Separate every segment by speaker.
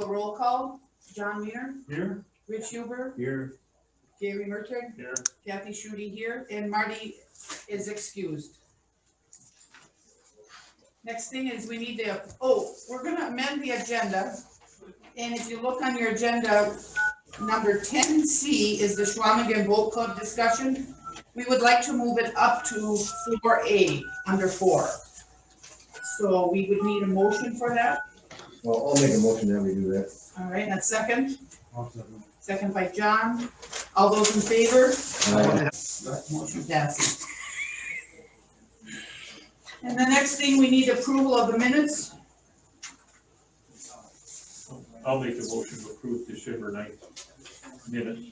Speaker 1: A roll call, John Wiener,
Speaker 2: Here.
Speaker 1: Rich Huber,
Speaker 2: Here.
Speaker 1: Gary Mertrig,
Speaker 2: Here.
Speaker 1: Kathy Schutte here, and Marty is excused. Next thing is we need to, we're gonna amend the agenda. And if you look on your agenda, number 10C is the Schwamigan Boat Club discussion. We would like to move it up to 4A, under 4. So we would need a motion for that.
Speaker 3: Well, I'll make a motion that we do that.
Speaker 1: All right, and a second. Second by John. All those in favor? Motion passes. And the next thing, we need approval of the minutes.
Speaker 2: I'll make a motion to approve December 9th minutes.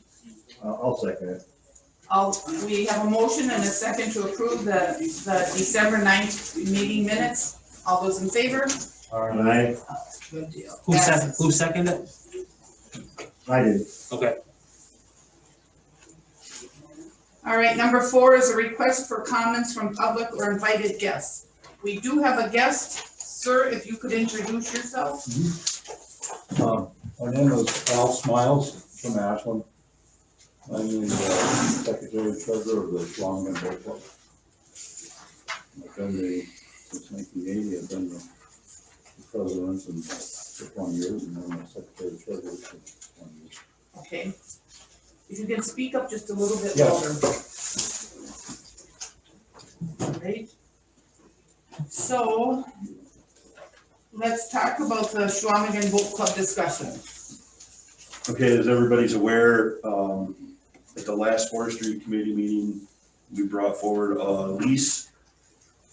Speaker 3: I'll second it.
Speaker 1: We have a motion and a second to approve the December 9th meeting minutes. All those in favor?
Speaker 3: Aye.
Speaker 1: Good deal.
Speaker 4: Who seconded it?
Speaker 3: I did.
Speaker 4: Okay.
Speaker 1: All right, number 4 is a request for comments from public or invited guests. We do have a guest. Sir, if you could introduce yourself.
Speaker 5: My name is Al Smiles from Ashland. I'm the secretary treasurer of the Schwamigan Boat Club. I've been since 1980, I've been the president for 20 years, and I'm the secretary treasurer for 20 years.
Speaker 1: Okay. If you can speak up just a little bit
Speaker 5: Yeah.
Speaker 1: louder. All right. So let's talk about the Schwamigan Boat Club discussion.
Speaker 6: Okay, as everybody's aware, at the last Forestry Committee meeting, we brought forward a lease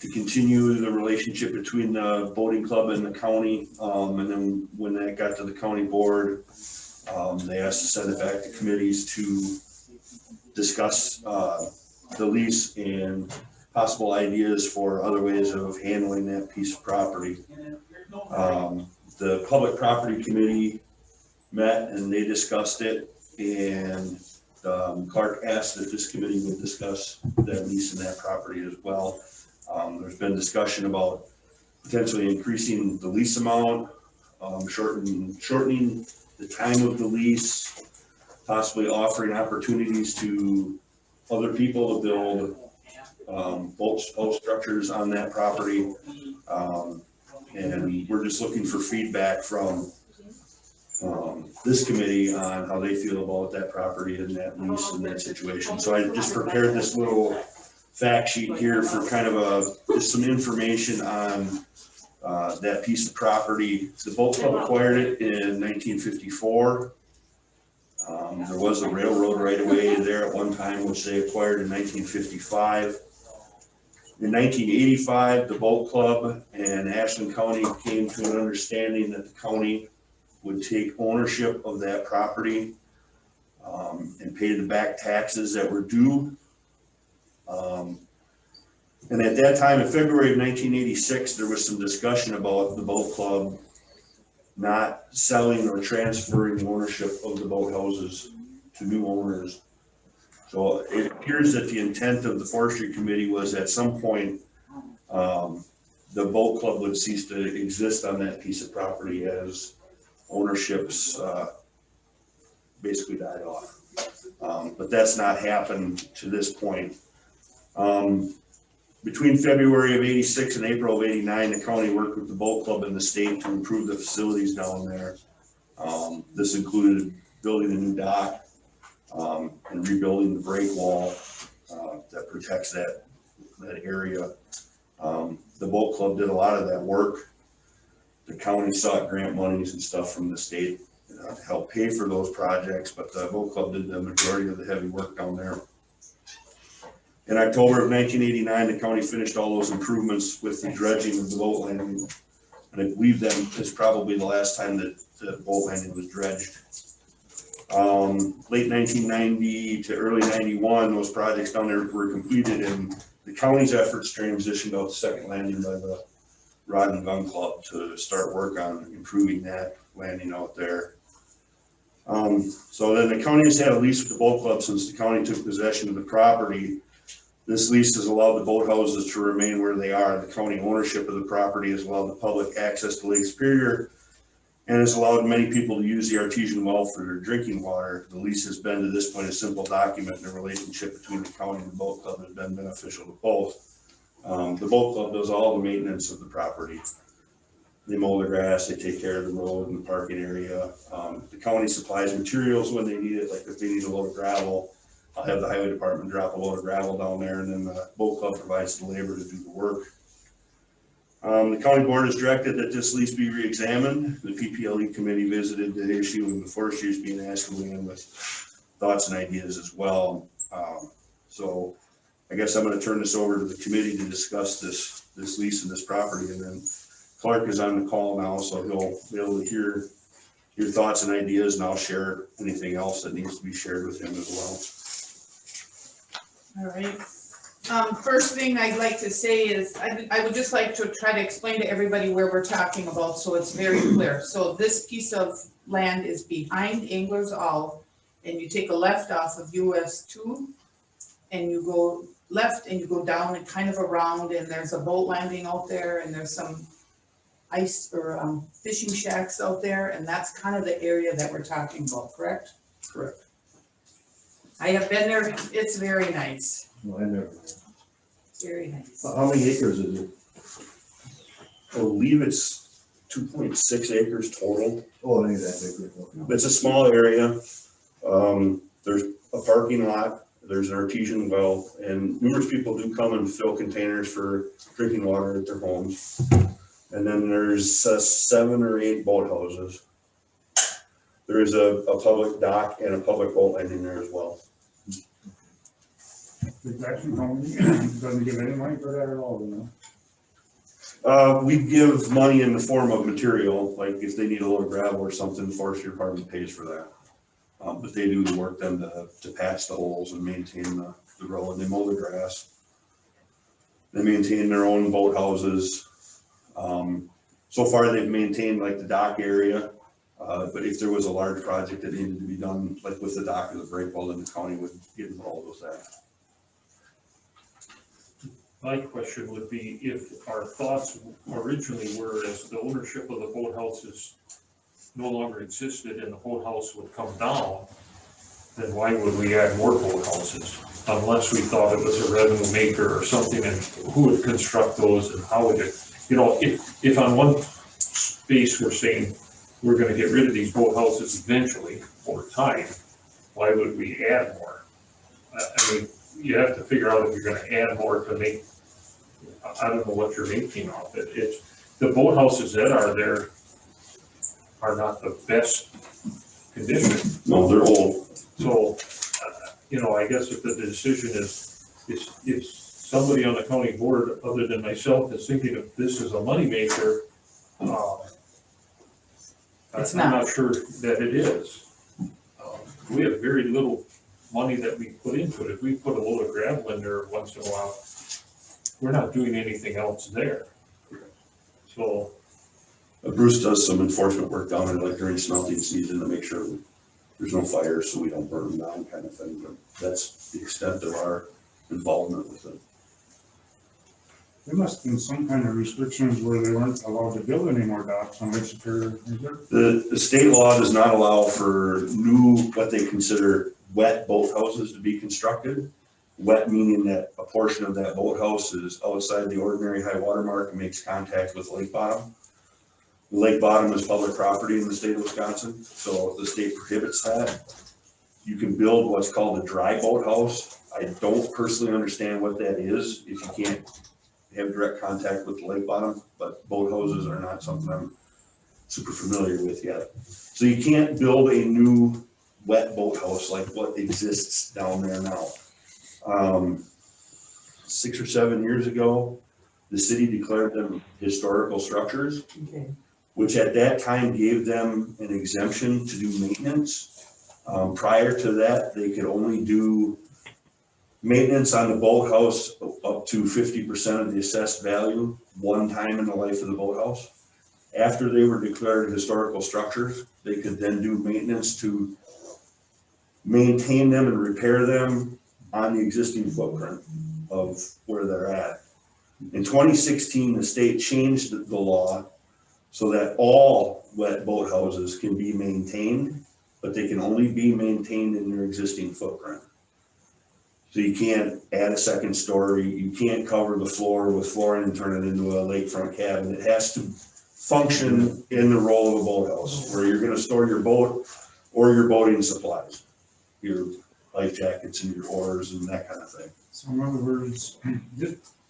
Speaker 6: to continue the relationship between the boating club and the county. And then when that got to the county board, they asked to send it back to committees to discuss the lease and possible ideas for other ways of handling that piece of property. The Public Property Committee met and they discussed it, and Clark asked that this committee would discuss that lease and that property as well. There's been discussion about potentially increasing the lease amount, shortening the time of the lease, possibly offering opportunities to other people to build boat structures on that property. And we're just looking for feedback from this committee on how they feel about that property and that lease and that situation. So I just prepared this little fact sheet here for kind of just some information on that piece of property. The boat club acquired it in 1954. There was a railroad right away there at one time, which they acquired in 1955. In 1985, the boat club and Ashland County came to an understanding that the county would take ownership of that property and pay the back taxes that were due. And at that time, in February of 1986, there was some discussion about the boat club not selling or transferring ownership of the boathouses to new owners. So it appears that the intent of the Forestry Committee was at some point, the boat club would cease to exist on that piece of property as ownerships basically died off. But that's not happened to this point. Between February of 86 and April of 89, the county worked with the boat club and the state to improve the facilities down there. This included building a new dock and rebuilding the break wall that protects that area. The boat club did a lot of that work. The county sought grant monies and stuff from the state to help pay for those projects, but the boat club did the majority of the heavy work down there. In October of 1989, the county finished all those improvements with the dredging of the boat landing. And I believe that is probably the last time that the boat landing was dredged. Late 1990 to early 91, those projects down there were completed, and the county's efforts transitioned out the second landing by the Rod and Gun Club to start work on improving that landing out there. So then the county has had a lease with the boat club since the county took possession of the property. This lease has allowed the boathouses to remain where they are. The county ownership of the property has allowed the public access to Lake Superior and has allowed many people to use the artesian well for their drinking water. The lease has been to this point a simple document, and the relationship between the county and the boat club has been beneficial to both. The boat club does all the maintenance of the property. They mow the grass, they take care of the road and the parking area. The county supplies materials when they need it, like if they need a load of gravel, I'll have the highway department drop a load of gravel down there, and then the boat club provides the labor to do the work. The county board has directed that this lease be re-examined. The PPLE committee visited the issue, and the Forestry is being asked to weigh in with thoughts and ideas as well. So I guess I'm going to turn this over to the committee to discuss this lease and this property, and then Clark is on the call now, so he'll be able to hear your thoughts and ideas, and I'll share anything else that needs to be shared with him as well.
Speaker 1: All right. First thing I'd like to say is, I would just like to try to explain to everybody where we're talking about, so it's very clear. So this piece of land is behind Anglers All, and you take a left off of US 2, and you go left and you go down and kind of around, and there's a boat landing out there, and there's some ice or fishing shacks out there, and that's kind of the area that we're talking about, correct?
Speaker 6: Correct.
Speaker 1: I have been there, it's very nice,
Speaker 3: No, I never.
Speaker 1: very nice.
Speaker 3: How many acres is it?
Speaker 6: I believe it's 2.6 acres total.
Speaker 3: Oh, it ain't that big. Okay.
Speaker 6: It's a small area. There's a parking lot, there's an artesian well, and numerous people do come and fill containers for drinking water at their homes. And then there's 7 or 8 boathouses. There is a public dock and a public boat landing there as well.
Speaker 4: The Jackson County doesn't give any money for that at all, you know?
Speaker 6: We give money in the form of material, like if they need a load of gravel or something, the forestry department pays for that. But they do the work then to patch the holes and maintain the road, and they mow the grass. They maintain their own boathouses. So far they've maintained like the dock area, but if there was a large project that needed to be done, like with the dock or the break well, then the county would get involved with that.
Speaker 2: My question would be, if our thoughts originally were as the ownership of the boathouses no longer existed and the boathouse would come down, then why would we add more boathouses? Unless we thought it was a revenue maker or something, and who would construct those and how would it, you know, if on one space we're saying we're gonna get rid of these boathouses eventually over time, why would we add more? I mean, you have to figure out if you're gonna add more to make, I don't know what you're making off it. It's, the boathouses that are there are not the best condition.
Speaker 6: No, they're old.
Speaker 2: So, you know, I guess if the decision is if somebody on the county board, other than myself, is thinking of this as a moneymaker,
Speaker 1: It's
Speaker 2: I'm
Speaker 1: not.
Speaker 2: not sure that it is. We have very little money that we put into it. If we put a load of gravel in there once in a while, we're not doing anything else there. So,
Speaker 6: Bruce does some enforcement work down there, like during smelting season, to make sure there's no fires so we don't burn them down, kind of thing, but that's the extent of our involvement with it.
Speaker 4: There must have been some kind of restrictions where they weren't allowed to build any more docks on Lake Superior, is there?
Speaker 6: The state law does not allow for new, what they consider wet boathouses to be constructed. Wet meaning that a portion of that boathouse is outside the ordinary high water mark and makes contact with lake bottom. Lake bottom is public property in the state of Wisconsin, so the state prohibits that. You can build what's called a dry boathouse. I don't personally understand what that is if you can't have direct contact with the lake bottom, but boathouses are not something I'm super familiar with yet. So you can't build a new wet boathouse like what exists down there now. 6 or 7 years ago, the city declared them historical structures,
Speaker 1: Okay.
Speaker 6: which at that time gave them an exemption to do maintenance. Prior to that, they could only do maintenance on the boathouse up to 50% of the assessed value one time in the life of the boathouse. After they were declared historical structures, they could then do maintenance to maintain them and repair them on the existing footprint of where they're at. In 2016, the state changed the law so that all wet boathouses can be maintained, but they can only be maintained in their existing footprint. So you can't add a second story, you can't cover the floor with flooring and turn it into a lakefront cabin. It has to function in the role of a boathouse, where you're gonna store your boat or your boating supplies, your life jackets and your oars and that kind of thing.
Speaker 4: So in other words,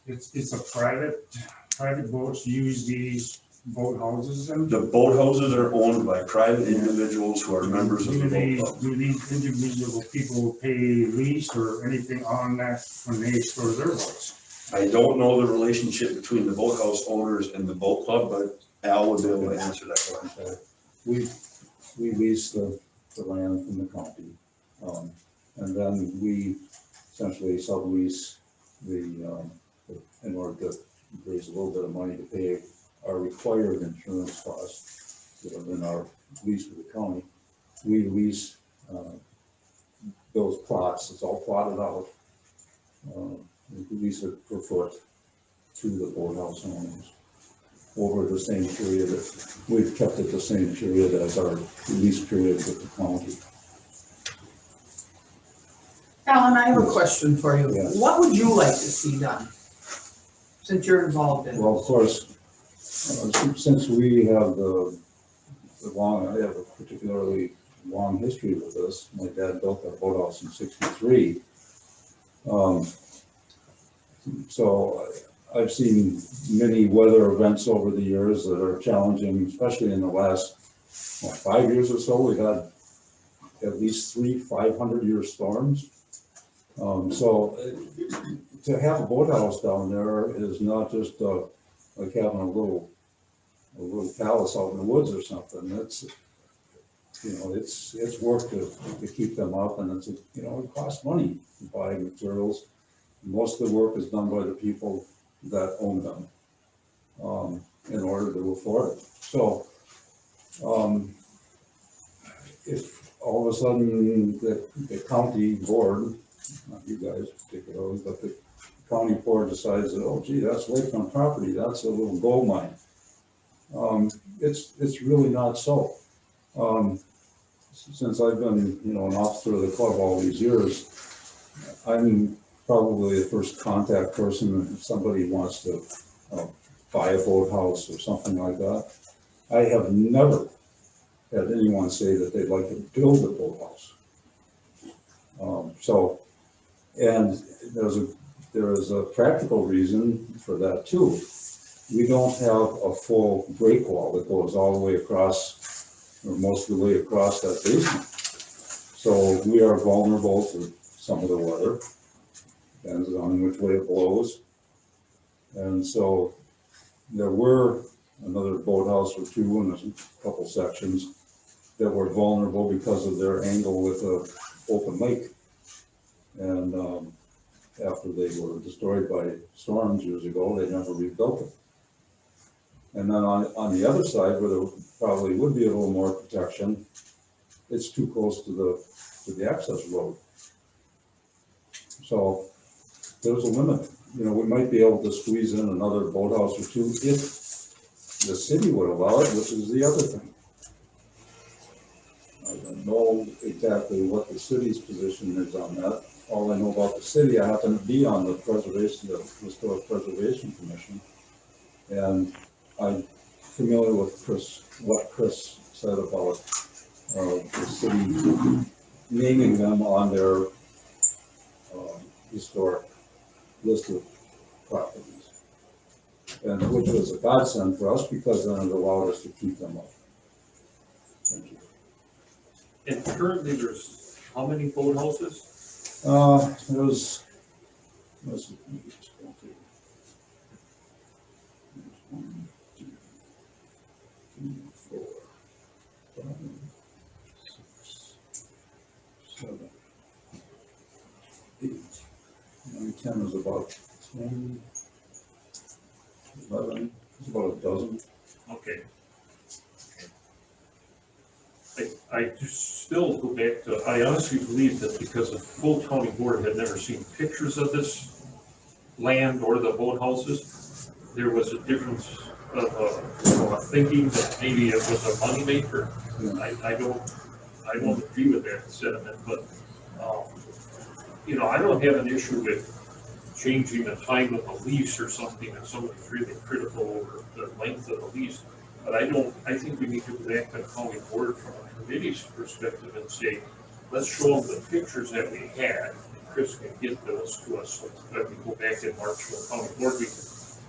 Speaker 4: it's a private boats use these boathouses and.
Speaker 6: The boathouses are owned by private individuals who are members of the boat club.
Speaker 4: Do these individual people pay lease or anything on that when they store their boats?
Speaker 6: I don't know the relationship between the boathouse owners and the boat club, but Al would be able to answer that question.
Speaker 5: We lease the land from the county. And then we essentially sublease in order to raise a little bit of money to pay our required insurance costs that are in our lease with the county. We lease those plots, it's all plotted out. We lease it per foot to the boathouse owners over the same period. We've kept it the same period as our lease period with the county.
Speaker 1: Alan, I have a question for you.
Speaker 5: Yes.
Speaker 1: What would you like to see done, since you're involved in it?
Speaker 5: Well, of course, since we have I have a particularly long history with this. My dad built that boathouse in '63. So I've seen many weather events over the years that are challenging, especially in the last 5 years or so. We've had at least 3 500-year storms. So to have a boathouse down there is not just like having a little palace out in the woods or something. It's, it's work to keep them up, and it costs money to buy materials. Most of the work is done by the people that own them in order to afford it. So if all of a sudden the county board, not you guys particularly, but the county board decides that, oh gee, that's lakefront property, that's a little gold mine. It's really not so. Since I've been, an officer of the club all these years, I'm probably the first contact person if somebody wants to buy a boathouse or something like that. I have never had anyone say that they'd like to build a boathouse. And there is a practical reason for that too. We don't have a full break wall that goes all the way across, or most of the way across that basement. So we are vulnerable to some of the weather, depends on which way it blows. And so there were another boathouse or two in a couple sections that were vulnerable because of their angle with the open lake. And after they were destroyed by storms years ago, they never rebuilt it. And then on the other side, where there probably would be a little more protection, it's too close to the access road. So there's a limit. We might be able to squeeze in another boathouse or two if the city would allow it, which is the other thing. I don't know exactly what the city's position is on that. All I know about the city, I happen to be on the Historic Preservation Commission, and I'm familiar with what Chris said about the city naming them on their historic list of properties, and which was a godsend for us because then it allowed us to keep them up. Thank you.
Speaker 2: And currently there's how many boathouses?
Speaker 5: There's 1, 2, 3, 4, 5, 6, 7, 8, 9, 10 is about 10, 11, it's about a dozen.
Speaker 2: Okay. I just still go back to, I honestly believe that because the full county board had never seen pictures of this land or the boathouses, there was a difference thinking that maybe it was a moneymaker. I don't agree with that sentiment, but, I don't have an issue with changing the time of the lease or something if somebody's really critical over the length of the lease. But I think we need to go back to the county board from a committee's perspective and say, let's show them the pictures that we had. Chris can get those to us, so that we go back in March to the county board, we can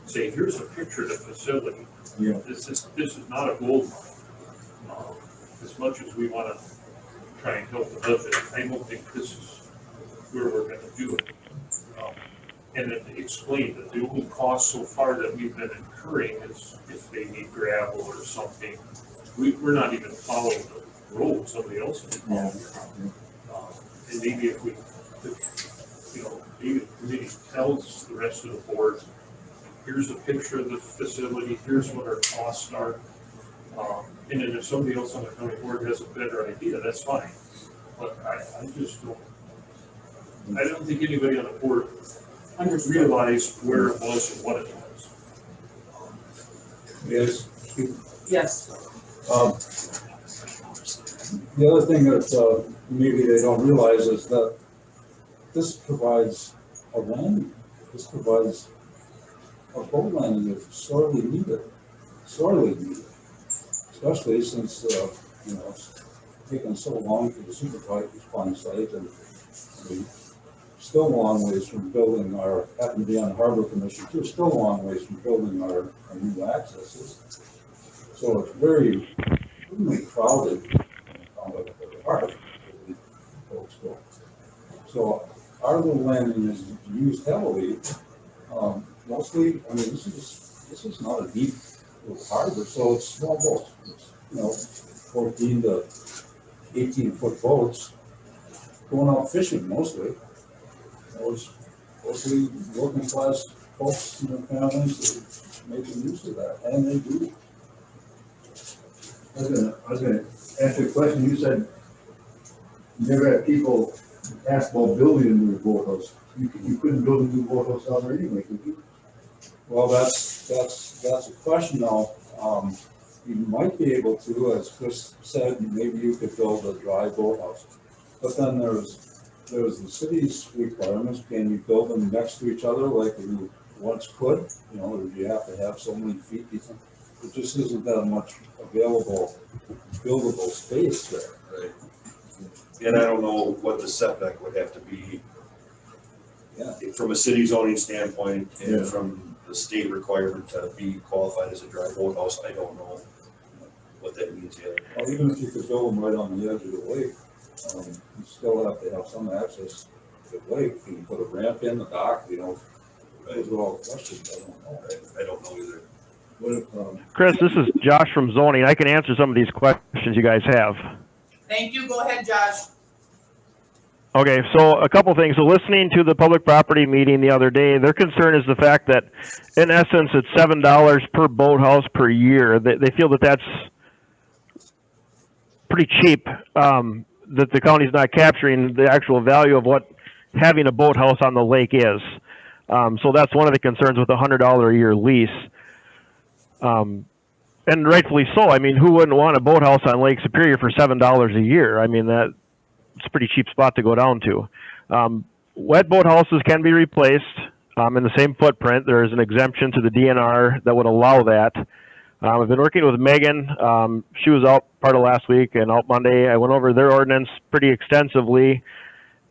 Speaker 2: say, here's a picture of the facility.
Speaker 3: Yeah.
Speaker 2: This is not a gold mine. As much as we want to try and help the budget, I don't think this is where we're going to do it. And then explain that the only cost so far that we've been incurring is if they need gravel or something. We're not even following the road, somebody else is following. And maybe if we, maybe the committee tells the rest of the board, here's a picture of the facility, here's what our costs are. And then if somebody else on the county board has a better idea, that's fine. But I just don't, I don't think anybody on the board realized where it was and what it was.
Speaker 5: Yes.
Speaker 1: Yes.
Speaker 5: The other thing that maybe they don't realize is that this provides a land, this provides a boat landing that's sorely needed, especially since, it's taken so long for the Superfine site, and we still a long ways from building our, happen to be on the Harbor Commission too, still a long ways from building our new accesses. So it's very, extremely crowded on the harbor. So our little landing is used heavily. Mostly, I mean, this is not a deep little harbor, so it's small boats. It's, 14 to 18-foot boats going out fishing mostly. It's mostly working class folks and their families that are making use of that, and they do.
Speaker 3: I was gonna ask you a question. You said you never had people ask about building a new boathouse. You couldn't build a new boathouse out there anyway, could you?
Speaker 5: Well, that's a question now. You might be able to, as Chris said, maybe you could build a dry boathouse. But then there's the city's requirements. Can you build them next to each other like you once could? Or do you have to have so many feet? There just isn't that much available buildable space there.
Speaker 6: Right. And I don't know what the setback would have to be.
Speaker 5: Yeah.
Speaker 6: From a city zoning standpoint and
Speaker 3: Yeah.
Speaker 6: from the state requirement to be qualified as a dry boathouse, I don't know what that means yet.
Speaker 5: Well, even if you could build them right on the edge of the lake, you still have to have some access to the lake. Can you put a ramp in the dock? Those are all questions. I don't know.
Speaker 6: I don't know either.
Speaker 3: What if,
Speaker 7: Chris, this is Josh from zoning. I can answer some of these questions you guys have.
Speaker 1: Thank you. Go ahead, Josh.
Speaker 7: Okay, so a couple things. So listening to the public property meeting the other day, their concern is the fact that, in essence, it's $7 per boathouse per year. They feel that that's pretty cheap, that the county's not capturing the actual value of what having a boathouse on the lake is. So that's one of the concerns with a $100 a year lease. And rightfully so. I mean, who wouldn't want a boathouse on Lake Superior for $7 a year? I mean, it's a pretty cheap spot to go down to. Wet boathouses can be replaced in the same footprint. There is an exemption to the DNR that would allow that. I've been working with Megan. She was out part of last week and out Monday. I went over their ordinance pretty extensively.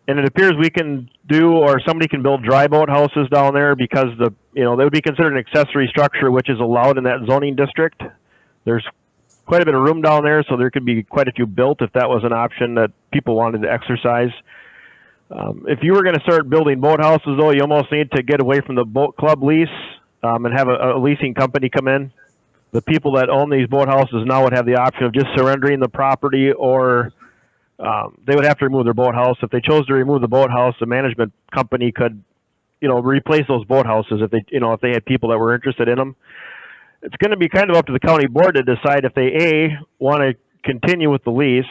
Speaker 7: And it appears we can do, or somebody can build dry boat houses down there because they would be considered an accessory structure, which is allowed in that zoning district. There's quite a bit of room down there, so there could be quite a few built if that was an option that people wanted to exercise. If you were going to start building boat houses, though, you almost need to get away from the boat club lease and have a leasing company come in. The people that own these boat houses now would have the option of just surrendering the property, or they would have to remove their boathouse. If they chose to remove the boathouse, the management company could, replace those boathouses if they had people that were interested in them. It's going to be kind of up to the county board to decide if they want to continue with the lease.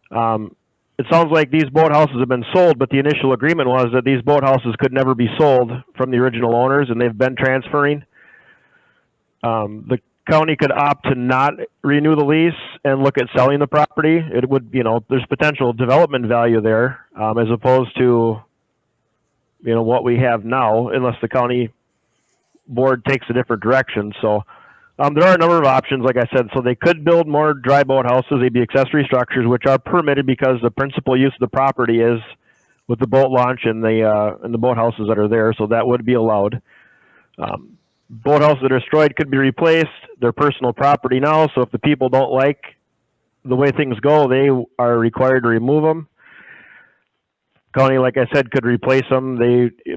Speaker 7: It sounds like these boathouses have been sold, but the initial agreement was that these boathouses could never be sold from the original owners, and they've been transferring. The county could opt to not renew the lease and look at selling the property. It would, there's potential development value there, as opposed to, what we have now, unless the county board takes a different direction. So, there are a number of options, like I said. So they could build more dry boat houses. They'd be accessory structures, which are permitted because the principal use of the property is with the boat launch and the boat houses that are there. So that would be allowed. Boathouses that are destroyed could be replaced. They're personal property now, so if the people don't like the way things go, they are required to remove them. County, like I said, could replace them.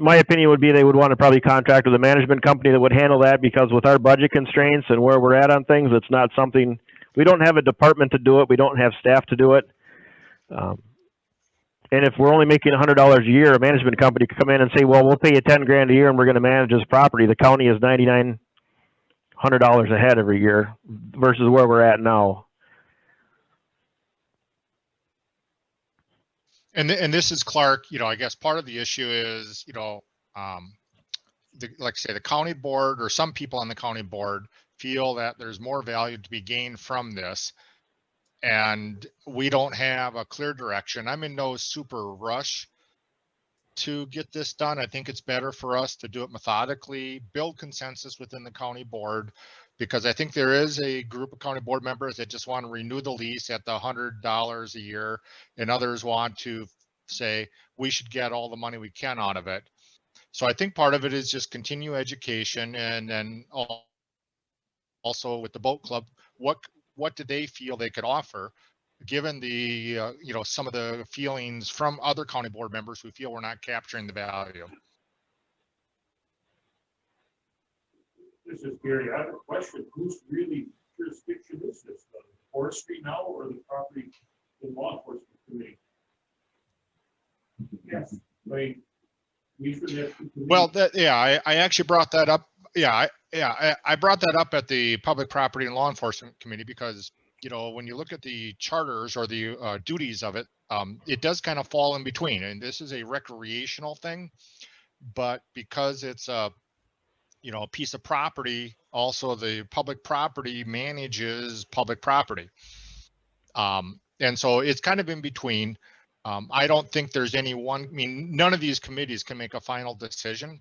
Speaker 7: My opinion would be they would want to probably contract with a management company that would handle that, because with our budget constraints and where we're at on things, it's not something, we don't have a department to do it. We don't have staff to do it. And if we're only making $100 a year, a management company could come in and say, well, we'll pay you 10 grand a year and we're going to manage this property. The county is $9,900 ahead every year versus where we're at now.
Speaker 8: And this is Clark. I guess part of the issue is, like I say, the county board, or some people on the county board, feel that there's more value to be gained from this. And we don't have a clear direction. I'm in no super rush to get this done. I think it's better for us to do it methodically, build consensus within the county board, because I think there is a group of county board members that just want to renew the lease at the $100 a year, and others want to say we should get all the money we can out of it. So I think part of it is just continue education, and then also with the boat club, what do they feel they could offer, given the, some of the feelings from other county board members who feel we're not capturing the value.
Speaker 2: This is Gary. I have a question. Whose really jurisdiction is this? The forestry now, or the property and law enforcement committee? Yes. Like, well,
Speaker 8: I actually brought that up. I brought that up at the Public Property and Law Enforcement Committee because, when you look at the charters or the duties of it, it does kind of fall in between. And this is a recreational thing, but because it's a piece of property, also the public property manages public property. And so it's kind of in between. I don't think there's none of these committees can make a final decision,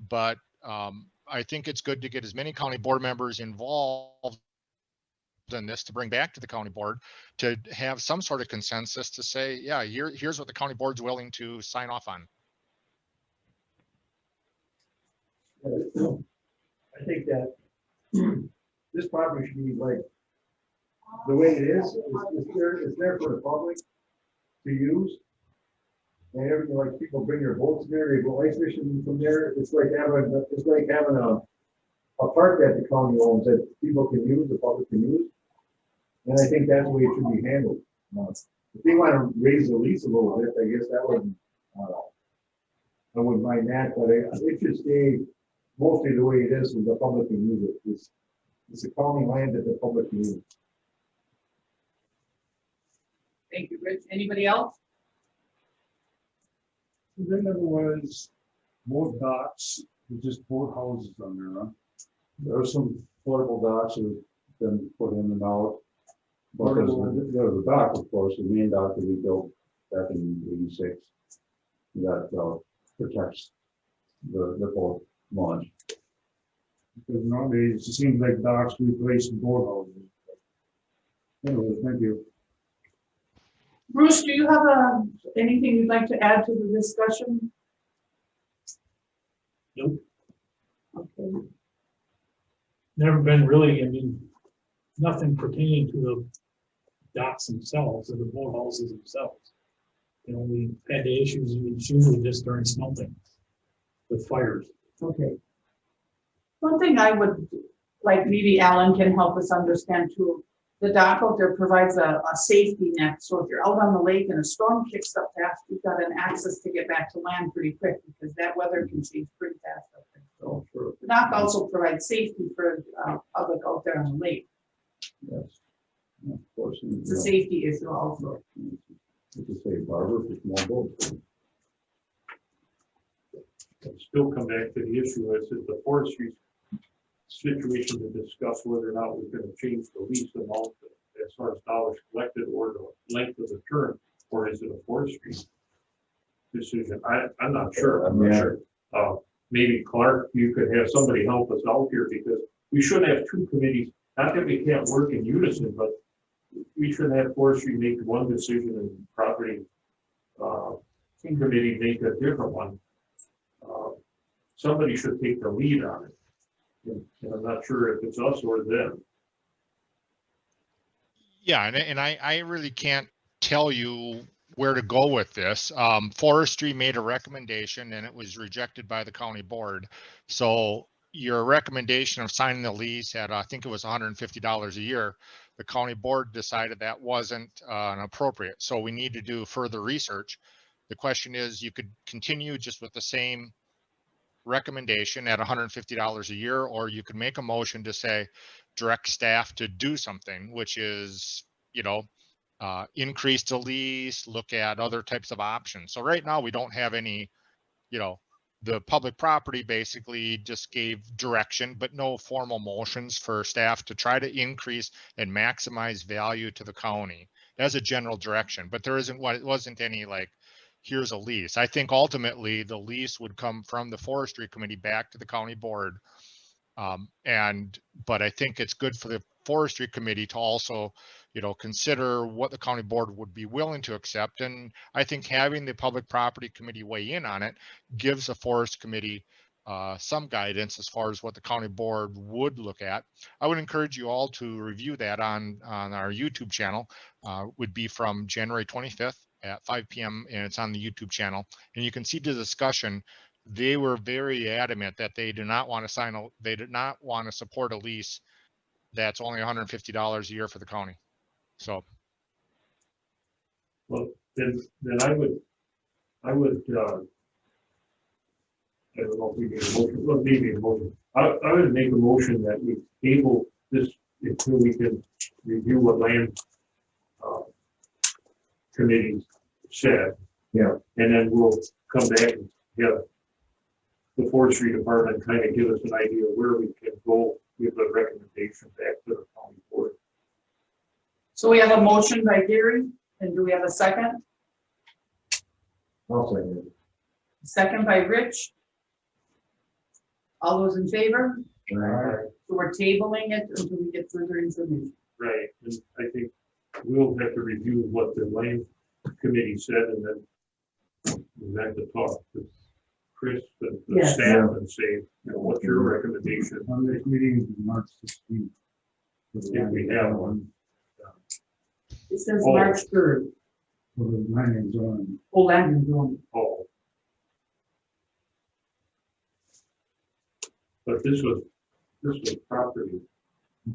Speaker 8: but I think it's good to get as many county board members involved in this to bring back to the county board to have some sort of consensus to say, yeah, here's what the county board's willing to sign off on.
Speaker 3: I think that this property should be like the way it is. It's there for the public to use. And everything, like people bring their boats there, they go ice fishing from there. It's like having a park that the county owns that people can use, the public can use. And I think that's the way it should be handled. If they want to raise the lease a little bit, I guess that would, I wouldn't mind that, but it should stay mostly the way it is, so the public can use it. It's a county land that the public can use.
Speaker 1: Thank you, Rich. Anybody else?
Speaker 4: There never was boat docks, just boat houses on there, huh?
Speaker 5: There are some portable docks that have been put in and out. But there's the dock, of course, the main dock that we built back in '86 that protects the boat launch.
Speaker 4: Because nowadays it seems like docks replace boat houses. Anyway, thank you.
Speaker 1: Bruce, do you have anything you'd like to add to the discussion?
Speaker 9: Nope.
Speaker 1: Okay.
Speaker 9: Never been really, nothing pertaining to the docks themselves or the boathouses themselves. We had the issues, it's usually just during smelting with fires.
Speaker 1: Okay. One thing I would like, maybe Alan can help us understand too. The dock out there provides a safety net. So if you're out on the lake and a storm kicks up fast, you've got an access to get back to land pretty quick because that weather can change pretty fast up there. So the dock also provides safety for public out there on the lake.
Speaker 5: Yes. Of course.
Speaker 1: It's a safety issue also.
Speaker 5: It's a safe harbor for small boats.
Speaker 2: Still come back to the issue is that the forestry situation to discuss whether or not we're gonna change the lease amount as far as dollars collected or the length of the term, or is it a forestry decision? I'm not sure. I'm not sure. Maybe Clark, you could have somebody help us out here, because we should have two committees. Not that we can't work in unison, but we should have forestry make one decision and property committee make a different one. Somebody should take the lead on it. And I'm not sure if it's us or them.
Speaker 8: Yeah, and I really can't tell you where to go with this. Forestry made a recommendation and it was rejected by the county board. So your recommendation of signing the lease at, I think it was $150 a year, the county board decided that wasn't appropriate. So we need to do further research. The question is, you could continue just with the same recommendation at $150 a year, or you could make a motion to say, direct staff to do something, which is, increase the lease, look at other types of options. So right now we don't have any, the public property basically just gave direction, but no formal motions for staff to try to increase and maximize value to the county. That's a general direction, but there isn't it wasn't any like, here's a lease. I think ultimately the lease would come from the forestry committee back to the county board. But I think it's good for the forestry committee to also, consider what the county board would be willing to accept. And I think having the public property committee weigh in on it gives the forest committee some guidance as far as what the county board would look at. I would encourage you all to review that on our YouTube channel. Would be from January 25th at 5 p.m. and it's on the YouTube channel. And you can see the discussion. They were very adamant that they do not want to they did not want to support a lease that's only $150 a year for the county. So.
Speaker 2: Well, then I would, I don't know if we need a motion, well, maybe a motion. I would make a motion that we table this until we can review what land committee said.
Speaker 3: Yeah.
Speaker 2: And then we'll come back and have the forestry department kind of give us an idea where we can go with a recommendation back to the county board.
Speaker 1: So we have a motion by Gary, and do we have a second?
Speaker 3: I'll say it.
Speaker 1: Second by Rich. All those in favor?
Speaker 3: Right.
Speaker 1: So we're tabling it until we get further information.
Speaker 2: Right, and I think we'll have to review what the land committee said, and then we'll have to talk to Chris and the
Speaker 1: Yes.
Speaker 2: staff and say, what's your recommendation?
Speaker 4: Our next meeting is March 16th.
Speaker 2: If we have one.
Speaker 1: It says
Speaker 2: Oh.
Speaker 1: March 3rd.
Speaker 4: For the mining zone.
Speaker 1: Oh, land and zone.
Speaker 2: Oh. But this was property.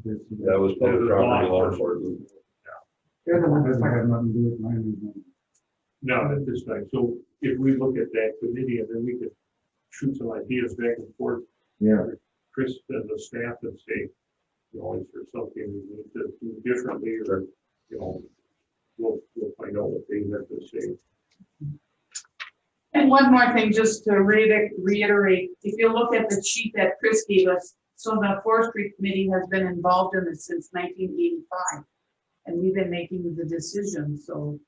Speaker 5: That was public property law enforcement.
Speaker 1: They're the ones
Speaker 4: Doesn't
Speaker 1: that
Speaker 4: have nothing to do with mining zone.
Speaker 2: Not at this time. So if we look at that committee and then we could shoot some ideas back and forth.
Speaker 3: Yeah.
Speaker 2: Chris and the staff and say, is there something we need to do differently, or, we'll find out what they have to say.
Speaker 1: And one more thing, just to reiterate, if you look at the sheet that Chris gave us, so the forestry committee has been involved in this since 1985. And we've been making the decision, so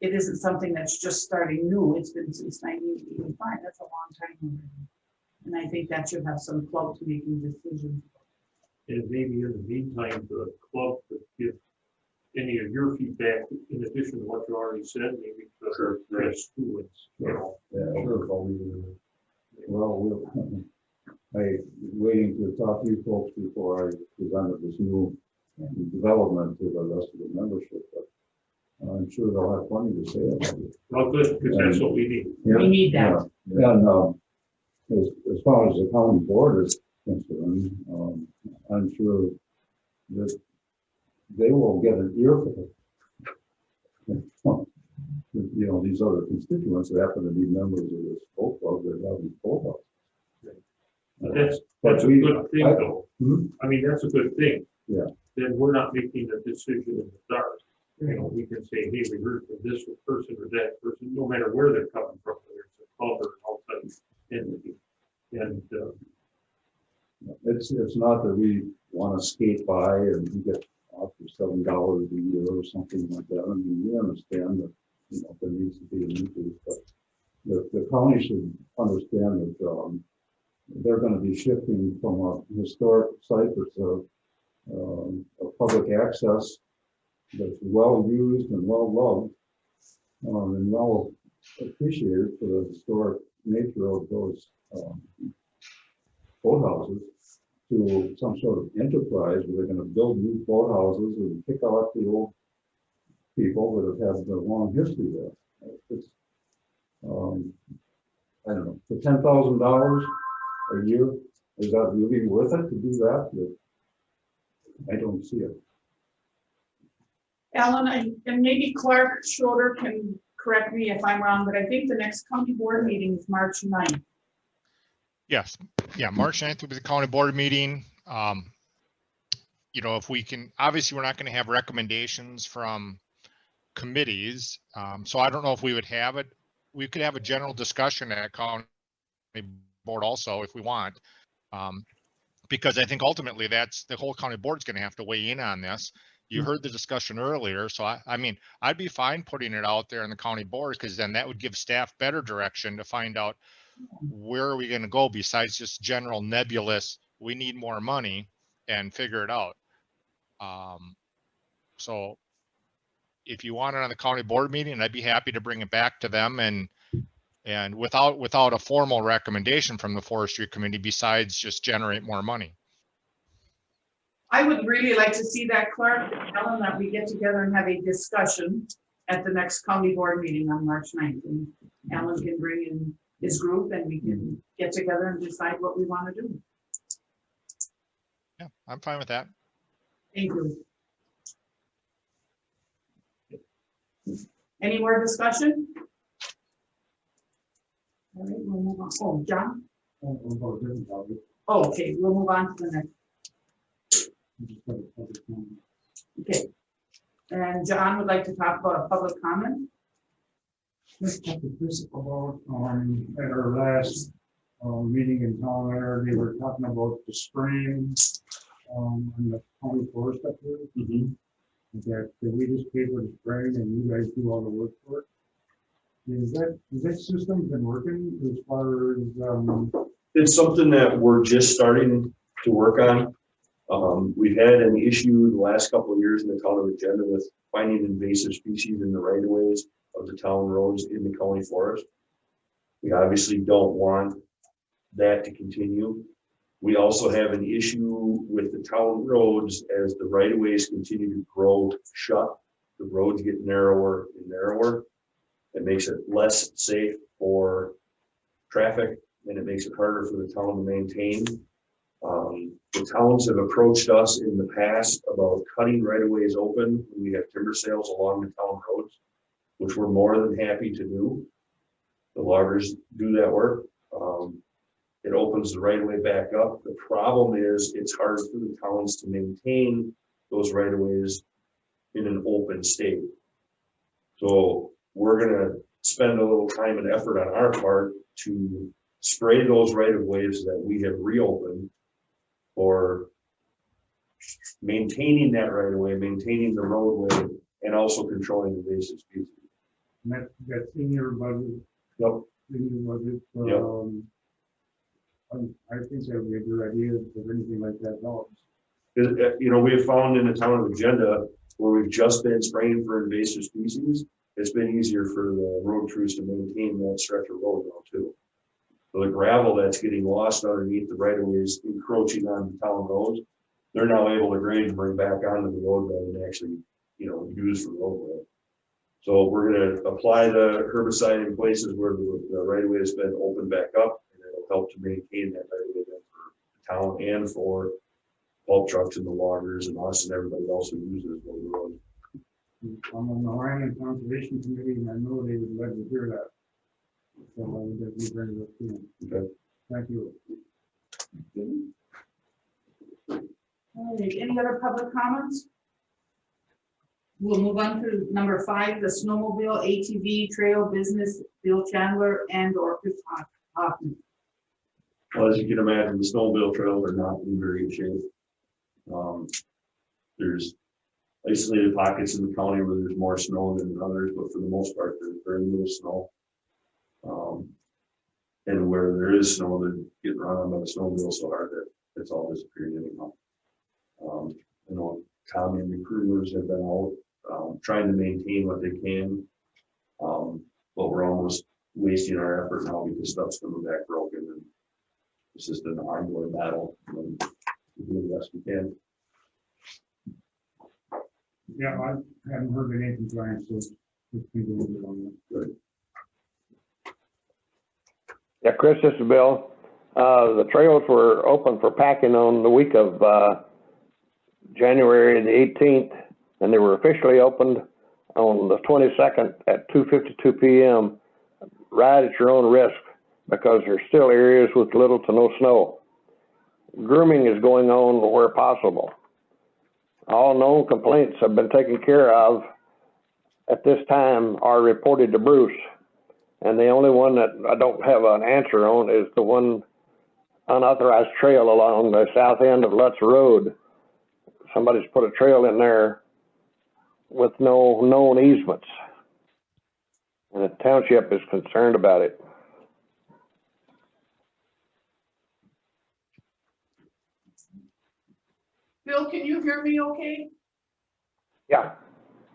Speaker 1: it isn't something that's just starting new. It's been since 1985. That's a long time already. And I think that should have some club to making decisions.
Speaker 2: And maybe in the meantime, the club could give any of your feedback in addition to what you already said, maybe to Chris too.
Speaker 5: Yeah, sure. Well, I was waiting to talk to you folks before I presented this new development to the rest of the membership, but I'm sure they'll have plenty to say about it.
Speaker 2: Well, good, because that's what we need.
Speaker 1: We need that.
Speaker 5: Yeah. And as far as the county board is concerned, I'm sure that they will get an earful. These other constituents that happen to be members of this folk club that have these folk clubs.
Speaker 2: That's a good thing, though.
Speaker 5: Hmm?
Speaker 2: I mean, that's a good thing.
Speaker 5: Yeah.
Speaker 2: Then we're not making a decision in the dark. We can say, hey, we heard from this person or that person, no matter where they're coming from, whether it's a club or an outside entity. And
Speaker 5: It's not that we want to skate by and get off for $7 a year or something like that. I mean, we understand that, you know, there needs to be an increase, but the county should understand that, they're gonna be shifting from a historic site that's a public access that's well used and well loved, and well appreciated for the historic nature of those, boathouses, to some sort of enterprise where they're gonna build new boathouses and kick out the old people that have had a long history there. It's, I don't know, for $10,000 a year, is that really worth it to do that? I don't see it.
Speaker 1: Alan, and maybe Clark Schroeder can correct me if I'm wrong, but I think the next county board meeting is March 9th.
Speaker 8: Yes, yeah, March 9th will be the county board meeting. You know, if we can, obviously, we're not going to have recommendations from committees. So I don't know if we would have it. We could have a general discussion at county board also if we want. Because I think ultimately that's the whole county board's going to have to weigh in on this. You heard the discussion earlier. So I mean, I'd be fine putting it out there in the county board, because then that would give staff better direction to find out where are we going to go besides just general nebulous, we need more money, and figure it out. So if you want it on the county board meeting, I'd be happy to bring it back to them and without a formal recommendation from the forestry committee besides just generate more money.
Speaker 1: I would really like to see that, Clark, Ellen, that we get together and have a discussion at the next county board meeting on March 9th. And Alan can bring in his group and we can get together and decide what we want to do.
Speaker 8: Yeah, I'm fine with that.
Speaker 1: Thank you. Any more discussion? All right, we'll move on. Oh, John? Oh, okay, we'll move on to the next. Okay. And John would like to talk about a public comment.
Speaker 4: Let's talk to Chris about, at our last, meeting in town there, they were talking about the spraying, on the county forest up there. That we just pay for the spraying and you guys do all the work for it. Is that system been working as far as,
Speaker 6: It's something that we're just starting to work on. We've had an issue the last couple of years in the town of agenda with finding invasive species in the right of ways of the town roads in the county forest. We obviously don't want that to continue. We also have an issue with the town roads as the right of ways continue to grow shut. The roads get narrower and narrower. It makes it less safe for traffic and it makes it harder for the town to maintain. The towns have approached us in the past about cutting right of ways open when we have timber sales along the town roads, which we're more than happy to do. The loggers do that work. It opens the right of way back up. The problem is it's hard for the towns to maintain those right of ways in an open state. So we're gonna spend a little time and effort on our part to spray those right of ways that we have reopened for maintaining that right of way, maintaining the roadway, and also controlling invasive species.
Speaker 4: that's in your budget?
Speaker 6: Yep.
Speaker 4: In your budget?
Speaker 6: Yep.
Speaker 4: I think that would be a good idea if anything like that helps.
Speaker 6: You know, we have found in the town of agenda where we've just been spraying for invasive species, it's been easier for the road crews to maintain that stretch of road now too. So the gravel that's getting lost underneath the right of ways encroaching on the town roads, they're now able to grade and bring back onto the roadway and actually, you know, use for roadway. So we're going to apply the herbicide in places where the right of way has been opened back up, and it'll help to maintain that right of way for the town and for pulp trucks and the loggers and us and everybody else who uses the road.
Speaker 4: I'm on the Land and Conservation Committee, and I know they would like to hear that. So I would definitely bring it up to them.
Speaker 6: Okay.
Speaker 4: Thank you.
Speaker 1: All right, any other public comments? We'll move on to number 5, the snowmobile ATV trail business, Bill Chandler and or Chris Hoffman.
Speaker 6: Well, as you can imagine, the snowmobile trails are not in very good shape. There's isolated pockets in the county where there's more snow than others, but for the most part, there's very little snow. And where there is snow, they're getting run on by the snowmobile so hard that it's all disappearing anyhow. You know, Tommy and the crews have been out, trying to maintain what they can. But we're almost wasting our effort now because stuff's coming back broken, and it's just an ongoing battle. And we do the best we can.
Speaker 4: Yeah, I haven't heard of any complaints, so it's been going good on that.
Speaker 6: Good.
Speaker 10: Yeah, Chris, this is Bill. The trails were open for packing on the week of January the 18th, and they were officially opened on the 22nd at 2:52 p.m. Ride at your own risk, because there's still areas with little to no snow. Grooming is going on where possible. All known complaints have been taken care of at this time are reported to Bruce. And the only one that I don't have an answer on is the one unauthorized trail along the south end of Lutz Road. Somebody's put a trail in there with no known easements. And the township is concerned about it.
Speaker 1: Bill, can you hear me okay?
Speaker 10: Yeah.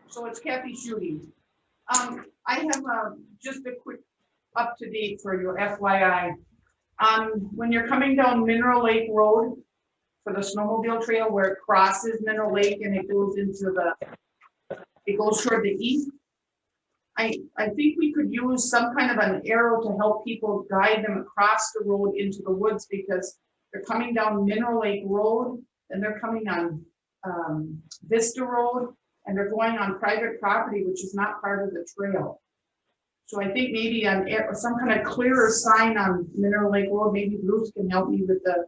Speaker 1: So it's Kathy shooting. I have just a quick up-to-date for your FYI. When you're coming down Mineral Lake Road for the snowmobile trail where it crosses Mineral Lake and it goes into it goes toward the east. I think we could use some kind of an arrow to help people guide them across the road into the woods, because they're coming down Mineral Lake Road and they're coming on Vista Road, and they're going on private property, which is not part of the trail. So I think maybe some kind of clearer sign on Mineral Lake Road, maybe Bruce can help me with the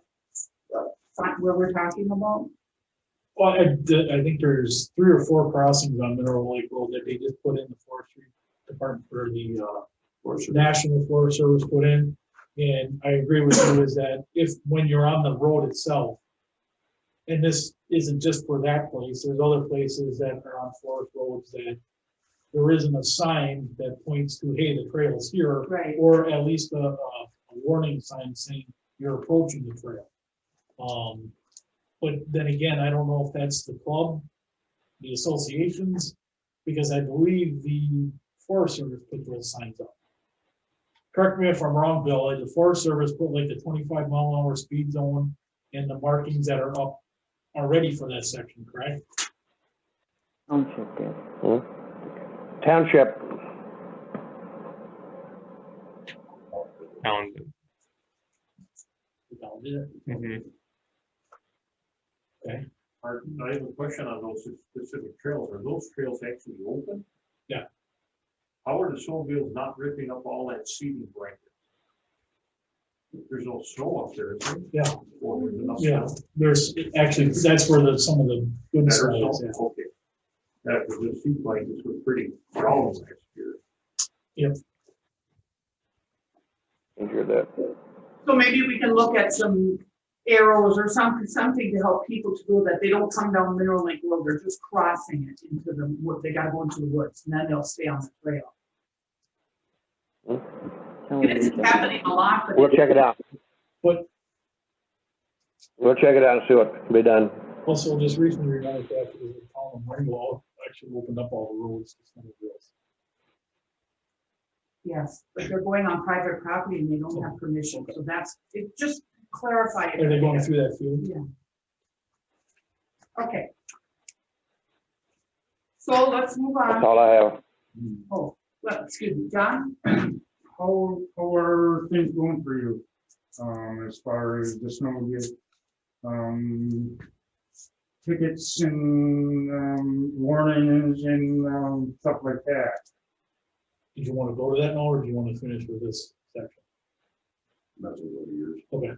Speaker 1: where we're talking about.
Speaker 9: Well, I think there's 3 or 4 crossings on Mineral Lake Road that they just put in the Forestry Department, for the National Forest Service put in. And I agree with you is that when you're on the road itself, and this isn't just for that place, there's other places that are on forest roads that there isn't a sign that points to, hey, the trail's here.
Speaker 1: Right.
Speaker 9: Or at least a warning sign saying you're approaching the trail. But then again, I don't know if that's the club, the associations, because I believe the Forest Service put those signs up. Correct me if I'm wrong, Bill, the Forest Service put like the 25-mile-an-hour speed zone and the markings that are up already for that section, correct?
Speaker 10: Township.
Speaker 9: Okay.
Speaker 2: I have a question on those specific trails. Are those trails actually open?
Speaker 9: Yeah.
Speaker 2: How are the snowmobiles not ripping up all that seating blanket? There's no snow up there, is there?
Speaker 9: Yeah.
Speaker 2: Or there's enough
Speaker 9: Yeah,
Speaker 2: snow?
Speaker 9: there's actually, that's where some of the good
Speaker 2: Better
Speaker 9: snow is.
Speaker 2: snow? Okay. That was the seat blankets were pretty brown last year.
Speaker 9: Yep.
Speaker 10: Hear that.
Speaker 1: So maybe we can look at some arrows or something to help people to do that. They don't come down Mineral Lake Road, they're just crossing it into the wood. They gotta go into the woods, and then they'll stay on the trail. It isn't happening a lot, but
Speaker 10: We'll check it out.
Speaker 9: But
Speaker 10: We'll check it out and see what can be done.
Speaker 9: also just recently realized that the town of Rainbow actually opened up all the roads to snowmobiles.
Speaker 1: yes, but they're going on private property and they don't have permission, so it just clarify it.
Speaker 9: Are they going through that field?
Speaker 1: Yeah. Okay. So let's move
Speaker 10: That's
Speaker 1: on.
Speaker 10: all I have.
Speaker 1: Oh, well, excuse me, John?
Speaker 4: How are things going for you, as far as the snowmobile? Tickets and, warnings and, stuff like that?
Speaker 9: Did you want to go to that now, or do you want to finish with this section?
Speaker 6: That's over the years.
Speaker 9: Okay.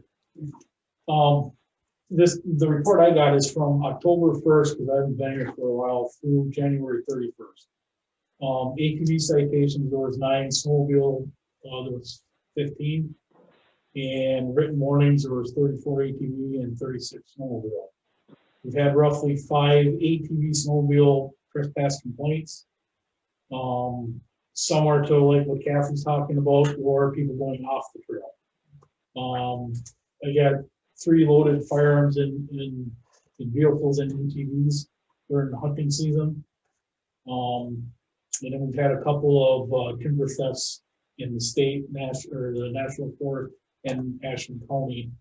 Speaker 9: The report I got is from October 1st, because I've been here for a while, through January 31st. ATV citations, there was 9, snowmobile, there was 15. And written warnings, there was 34 ATV and 36 snowmobile. We've had roughly 5 ATV snowmobile trespass complaints. Similar to like what Catherine's talking about, or people going off the trail. I got 3 loaded firearms in vehicles and ATVs during the hunting season. And then we've had a couple of timber thefts in the state, or the national forest and Ashland County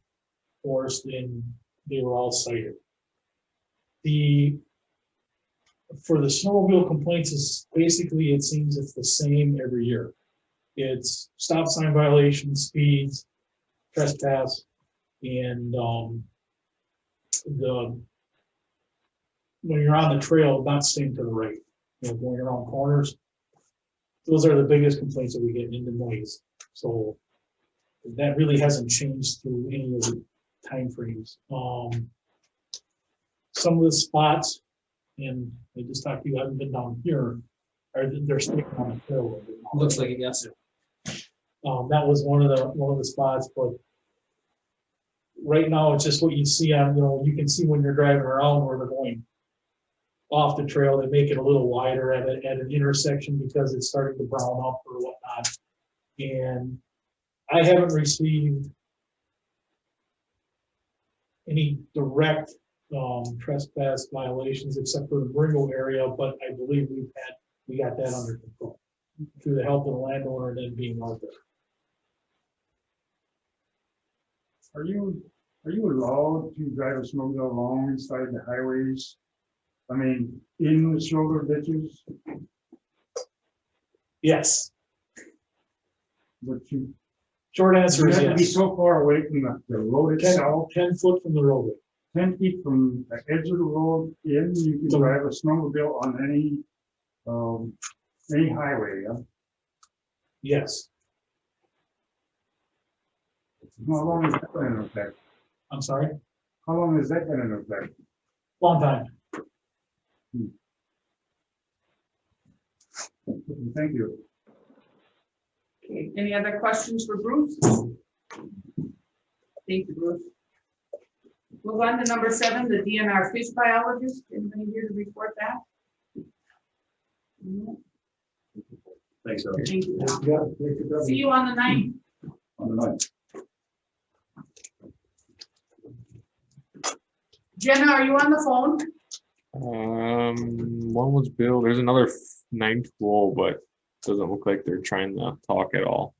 Speaker 9: forest, and they were all cited. For the snowmobile complaints, is basically, it seems it's the same every year. It's stop sign violations, speeds, trespass, and when you're on the trail, not staying to the right, going around corners. Those are the biggest complaints that we get, in the noise. So that really hasn't changed through any of the timeframes. Some of the spots, and I just talked to you, I haven't been down here, they're sticking on the trail.
Speaker 11: Looks like it, yes.
Speaker 9: That was one of the spots, but right now it's just what you see on, you can see when you're driving around where they're going off the trail. They make it a little wider at an intersection because it's starting to brown up or whatnot. And I haven't received any direct trespass violations except for the Bringo area, but I believe we got that under control through the help of the landowner and then being out there.
Speaker 4: Are you allowed to drive a snowmobile along inside the highways? I mean, in the shoulder ditches,
Speaker 9: Yes.
Speaker 4: but you
Speaker 9: Short answer is
Speaker 4: have to be
Speaker 9: yes.
Speaker 4: so far away from the road itself,
Speaker 9: 10 foot from the roadway.
Speaker 4: 10 feet from the edge of the road in, you can drive a snowmobile on any highway, yeah?
Speaker 9: Yes.
Speaker 4: How long has that been in effect?
Speaker 9: I'm sorry.
Speaker 4: How long has that been in effect?
Speaker 9: Long time.
Speaker 4: Thank you.
Speaker 1: Okay, any other questions for Bruce? Thank you, Bruce. Move on to number 7, the DNR fish biologist. Anybody here to report that? No.
Speaker 6: Thanks, Doug.
Speaker 1: Thank you.
Speaker 4: Yeah,
Speaker 1: See you on the 9th.
Speaker 5: On the ninth.
Speaker 1: Jenna, are you on the phone?
Speaker 12: One was Bill. There's another 912, but doesn't look like they're trying to talk at all.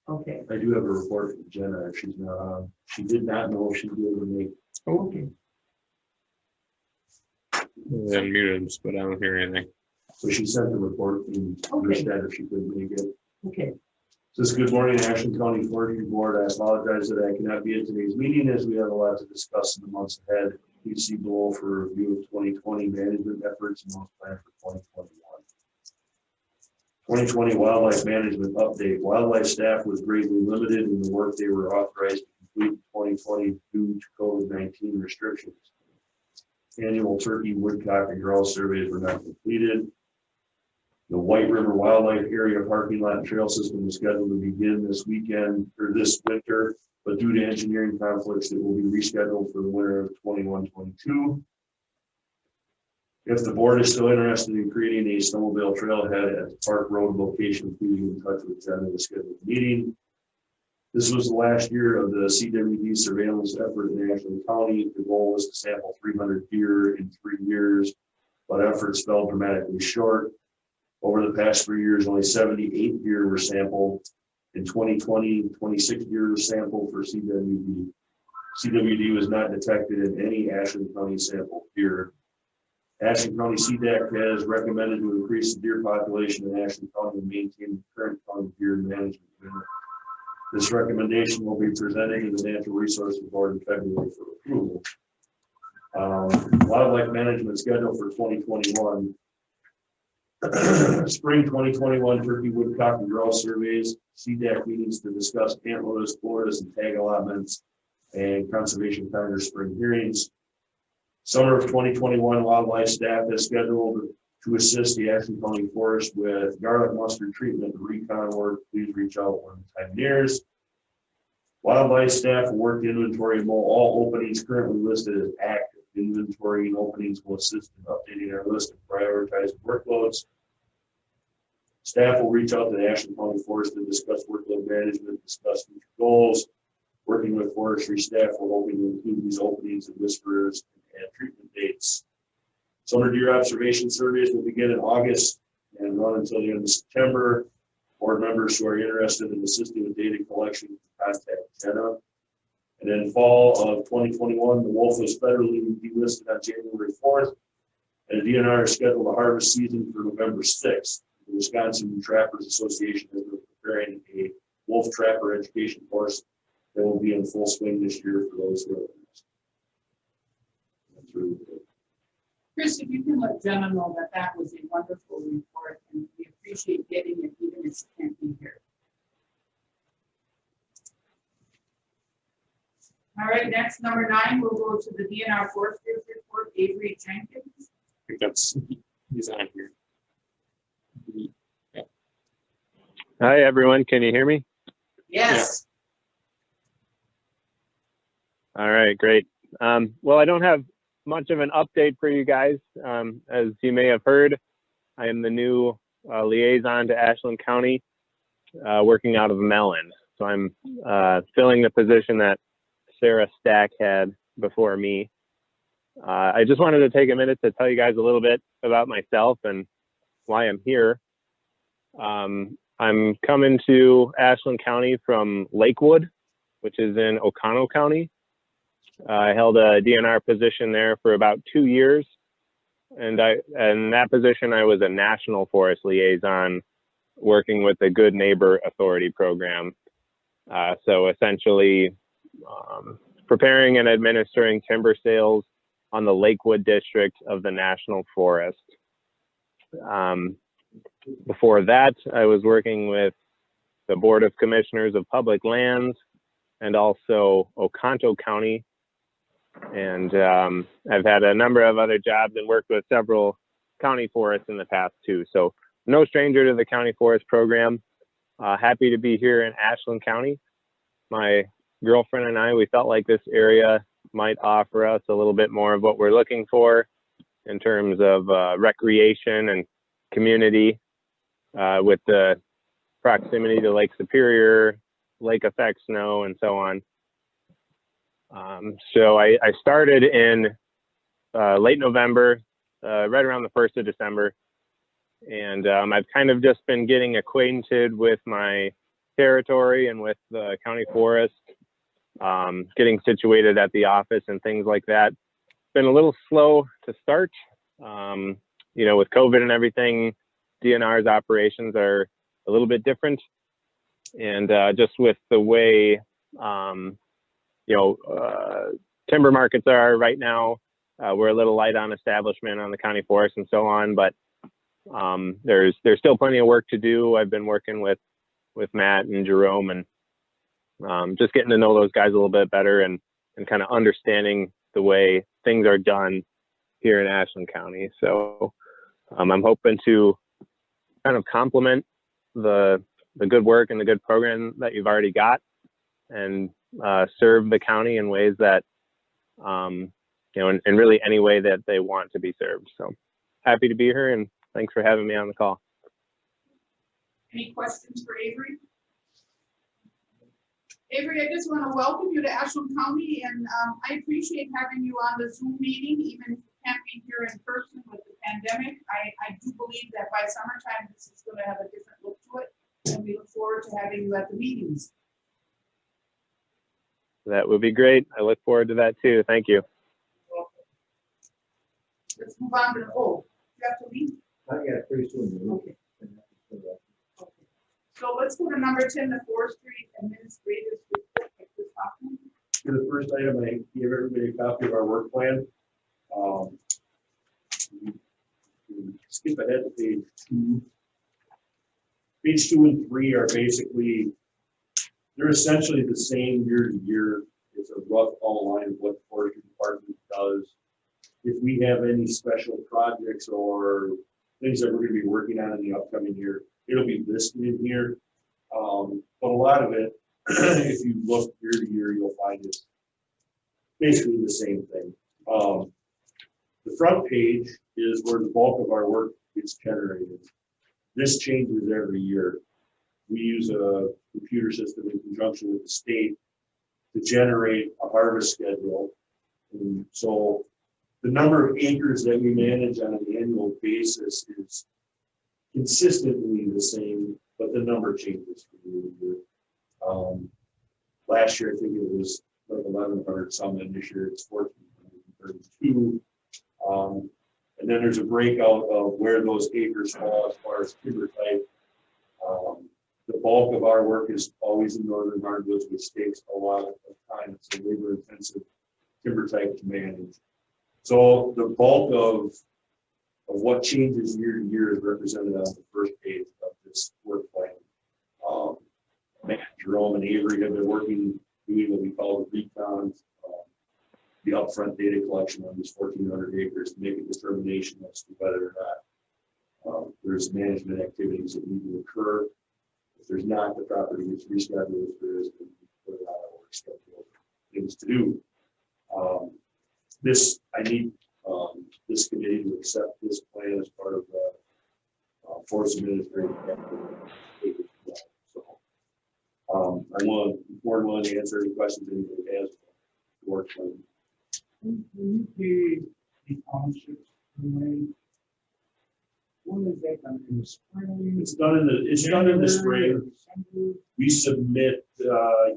Speaker 1: Okay.
Speaker 6: I do have a report from Jenna. She's not on. She did not know she'd be able to make.
Speaker 1: Okay.
Speaker 12: They unmuted him, but I don't hear anything.
Speaker 6: So she sent the report and understand if she couldn't make it.
Speaker 1: Okay.
Speaker 6: Says, good morning, Ashland County Forestry Board. I apologize that I cannot be at today's meeting as we have a lot to discuss in the months ahead. Please see below for a review of 2020 management efforts and those planned for 2021. 2020 wildlife management update. Wildlife staff was greatly limited in the work they were authorized to complete in 2020 due to COVID-19 restrictions. Annual turkey, woodcock, and grouse surveys were not completed. The White River Wildlife Area parking lot and trail system is scheduled to begin this weekend or this winter, but due to engineering conflicts, it will be rescheduled for the winter of 21-22. If the board is still interested in creating a snowmobile trailhead at the Park Road location, please be in touch with Jenna to schedule a meeting. This was the last year of the CWD surveillance effort in Ashland County. The goal was to sample 300 deer in 3 years, but efforts fell dramatically short. Over the past 3 years, only 78 deer were sampled. In 2020, 26 deer were sampled for CWD. CWD was not detected in any Ashland County sampled deer. Ashland County CDAC has recommended to increase the deer population in Ashland County and maintain the current county deer management unit. This recommendation will be presented to the Natural Resources Board in February for approval. Wildlife management schedule for 2021. Spring 2021 turkey, woodcock, and grouse surveys, CDAC meetings to discuss antlerless quotas and tag allotments, and conservation Congress spring hearings. Summer of 2021, wildlife staff is scheduled to assist the Ashland County Forest with garlic mustard treatment and recon work. Please reach out when the time nears. Wildlife staff will work the inventory and mow all openings currently listed as active. Inventory and openings will assist in updating our list and prioritize workloads. Staff will reach out to the Ashland County Forest to discuss workload management, discuss future goals. Working with forestry staff, we're hoping to include these openings and whisperers and treatment dates. Summer deer observation surveys will begin in August and run until the end of September. Board members who are interested in assisting with data collection can contact Jenna. And then fall of 2021, the wolf was federally delisted on January 4th, and the DNR is scheduled a harvest season for November 6th. The Wisconsin Trappers Association has been preparing a wolf trapper education course that will be in full swing this year for those who are interested. That's really good.
Speaker 1: Chris, if you can let Jenna know that that was a wonderful report, and we appreciate getting it even if she can't be here. All right, next, number 9, we'll go to the DNR Forestry report, Avery Jenkins.
Speaker 12: I think that's, he's on here.
Speaker 11: Hi, everyone. Can you hear me?
Speaker 1: Yes.
Speaker 11: All right, great. Well, I don't have much of an update for you guys. As you may have heard, I am the new liaison to Ashland County, working out of Mellon. So I'm filling the position that Sarah Stack had before me. I just wanted to take a minute to tell you guys a little bit about myself and why I'm here. I'm coming to Ashland County from Lakewood, which is in Oconto County. I held a DNR position there for about 2 years, and in that position I was a national forest liaison working with the Good Neighbor Authority program. So essentially preparing and administering timber sales on the Lakewood district of the National Forest. Before that, I was working with the Board of Commissioners of Public Lands and also Oconto County. And I've had a number of other jobs and worked with several county forests in the past too. So no stranger to the county forest program. Happy to be here in Ashland County. My girlfriend and I, we felt like this area might offer us a little bit more of what we're looking for in terms of recreation and community, with the proximity to Lake Superior, lake effect snow, and so on. So I started in late November, right around the 1st of December. And I've kind of just been getting acquainted with my territory and with the county forest, getting situated at the office and things like that. It's been a little slow to start. You know, with COVID and everything, DNR's operations are a little bit different. And just with the way, timber markets are right now, we're a little light on establishment on the county forest and so on, but there's still plenty of work to do. I've been working with Matt and Jerome and just getting to know those guys a little bit better and kind of understanding the way things are done here in Ashland County. So I'm hoping to kind of complement the good work and the good program that you've already got and serve the county in ways that, in really any way that they want to be served. So happy to be here, and thanks for having me on the call.
Speaker 1: Any questions for Avery? Avery, I just want to welcome you to Ashland County, and I appreciate having you on the Zoom meeting, even if you can't be here in person with the pandemic. I do believe that by summertime, this is going to have a different look to it, and we look forward to having you at the meetings.
Speaker 11: That would be great. I look forward to that too. Thank you.
Speaker 1: Let's move on to the, you have to leave?
Speaker 3: Not yet, pretty soon.
Speaker 1: Okay. So let's go to number 10, the Forestry Administrative Report.
Speaker 6: For the first item, I gave everybody a copy of our work plan. Skip ahead to page 2. Page 2 and 3 are basically, they're essentially the same year to year. It's a rough outline of what the forestry department does. If we have any special projects or things that we're going to be working on in the upcoming year, it'll be listed in here. But a lot of it if you look year to year, you'll find it's basically the same thing. The front page is where the bulk of our work gets generated. This changes every year. We use a computer system in conjunction with the state to generate a harvest schedule. And so the number of acres that we manage on an annual basis is consistently the same, but the number changes from year to year. Last year, I think it was like 1,100 some, and this year it's 1,432. And then there's a breakout of where those acres fall as far as timber type. The bulk of our work is always in northern hardwoods, which takes a lot of time. It's a labor intensive timber type to manage. So the bulk of what changes year to year is represented on the first page of this work plan. Matt, Jerome, and Avery have been working, doing what we call the recons, the upfront data collection on these 1,400 acres to make a determination as to whether or not there's management activities that need to occur. If there's not, the property gets rescheduled. If there is, then we put it on our work schedule, things to do. I need this committee to accept this plan as part of the Forest Administrative. So I want to answer any questions anybody has. Work plan.
Speaker 4: When you pay the townships, when is that done in the spring?
Speaker 6: It's done in the spring. We submit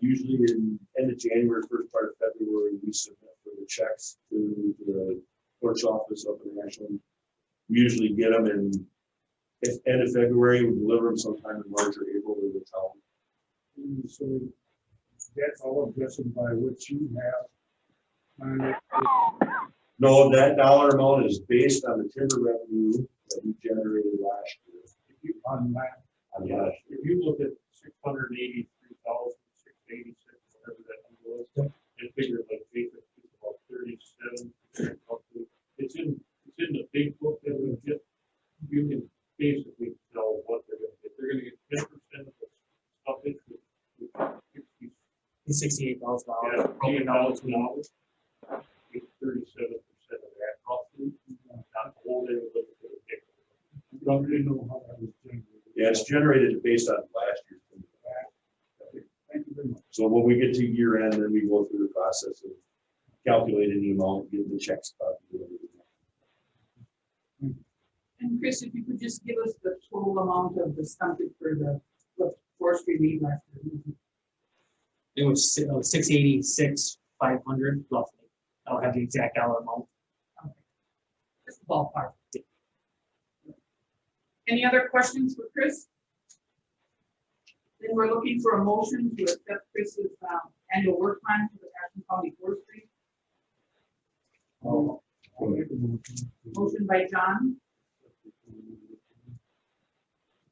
Speaker 6: usually in end of January, first part of February. We submit for the checks to the clerk's office up in Ashland. We usually get them in end of February. We deliver them sometime in March or April to the town.
Speaker 4: So that's all adjusted by what you have.
Speaker 6: No, that dollar amount is based on the timber revenue that we generated last year.
Speaker 4: If you look at 683,686, whatever that number was, and figure like basically about 37%. It's in the big book that we get. You can basically tell what they're going to get. They're going to get 10% of the stuff into $68,000. $8,000. 37% of that roughly. Not the whole thing, but I don't really know how that was generated.
Speaker 6: Yeah, it's generated based on last year's.
Speaker 4: Thank you very much.
Speaker 6: So when we get to year end, then we go through the process of calculating the amount, getting the checks cut.
Speaker 1: And Chris, if you could just give us the total amount of the stumpage for the forestry lead last year.
Speaker 13: It was 686,500 roughly. I don't have the exact dollar amount.
Speaker 1: Okay. Just ballpark. Any other questions for Chris? Then we're looking for a motion to accept Chris's annual work plan for the Ashland County Forestry. Motion by John.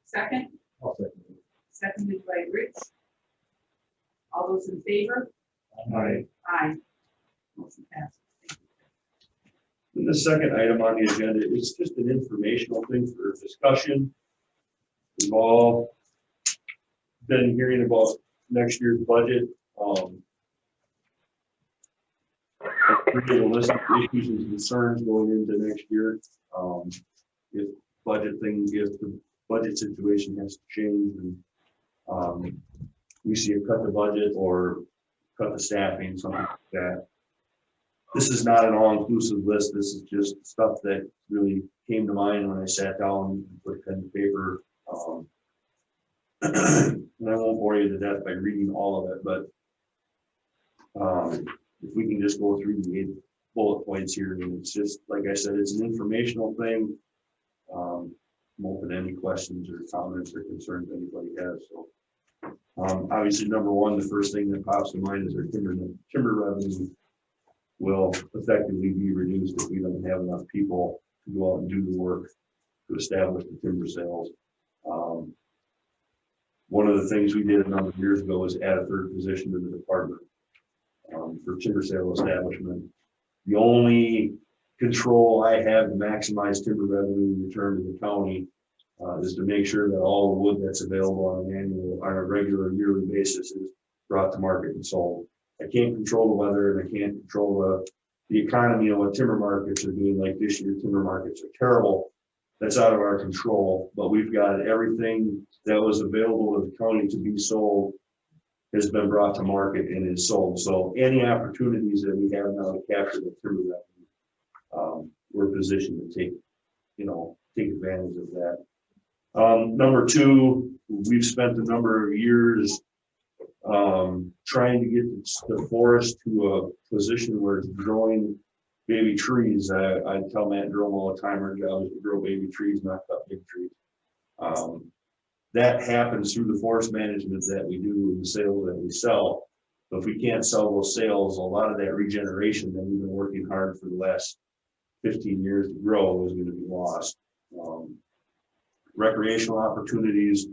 Speaker 1: Second. Seconded by Rich. All those in favor?
Speaker 6: Aye.
Speaker 1: Aye. Motion passes.
Speaker 6: And the second item on the agenda is just an informational thing for discussion. We've all been hearing about next year's budget. Create a list of issues and concerns going into next year. If the budget situation has to change, and we see a cut the budget or cut the staffing, something like that. This is not an all-inclusive list. This is just stuff that really came to mind when I sat down and put pen to paper. And I won't bore you to death by reading all of it, but if we can just go through the 8 bullet points here, and it's just, like I said, it's an informational thing. I'm open to any questions or comments or concerns anybody has. So obviously, number one, the first thing that pops to mind is our timber revenue will effectively be reduced if we don't have enough people to go out and do the work to establish the timber sales. One of the things we did a number of years ago was add a third position to the department for timber sale establishment. The only control I have to maximize timber revenue return to the county is to make sure that all the wood that's available on a regular yearly basis is brought to market and sold. I can't control the weather and I can't control the economy and what timber markets are doing. Like this year, timber markets are terrible. That's out of our control, but we've got everything that was available to the county to be sold has been brought to market and is sold. So any opportunities that we have now to capture the timber revenue, we're positioned to take advantage of that. Number two, we've spent a number of years trying to get the forest to a position where it's growing baby trees. I tell Matt and Jerome all the time, our job is to grow baby trees, not cut big trees. That happens through the forest management that we do and the sales that we sell. But if we can't sell those sales, a lot of that regeneration that we've been working hard for the last 15 years to grow is going to be lost. Recreational opportunities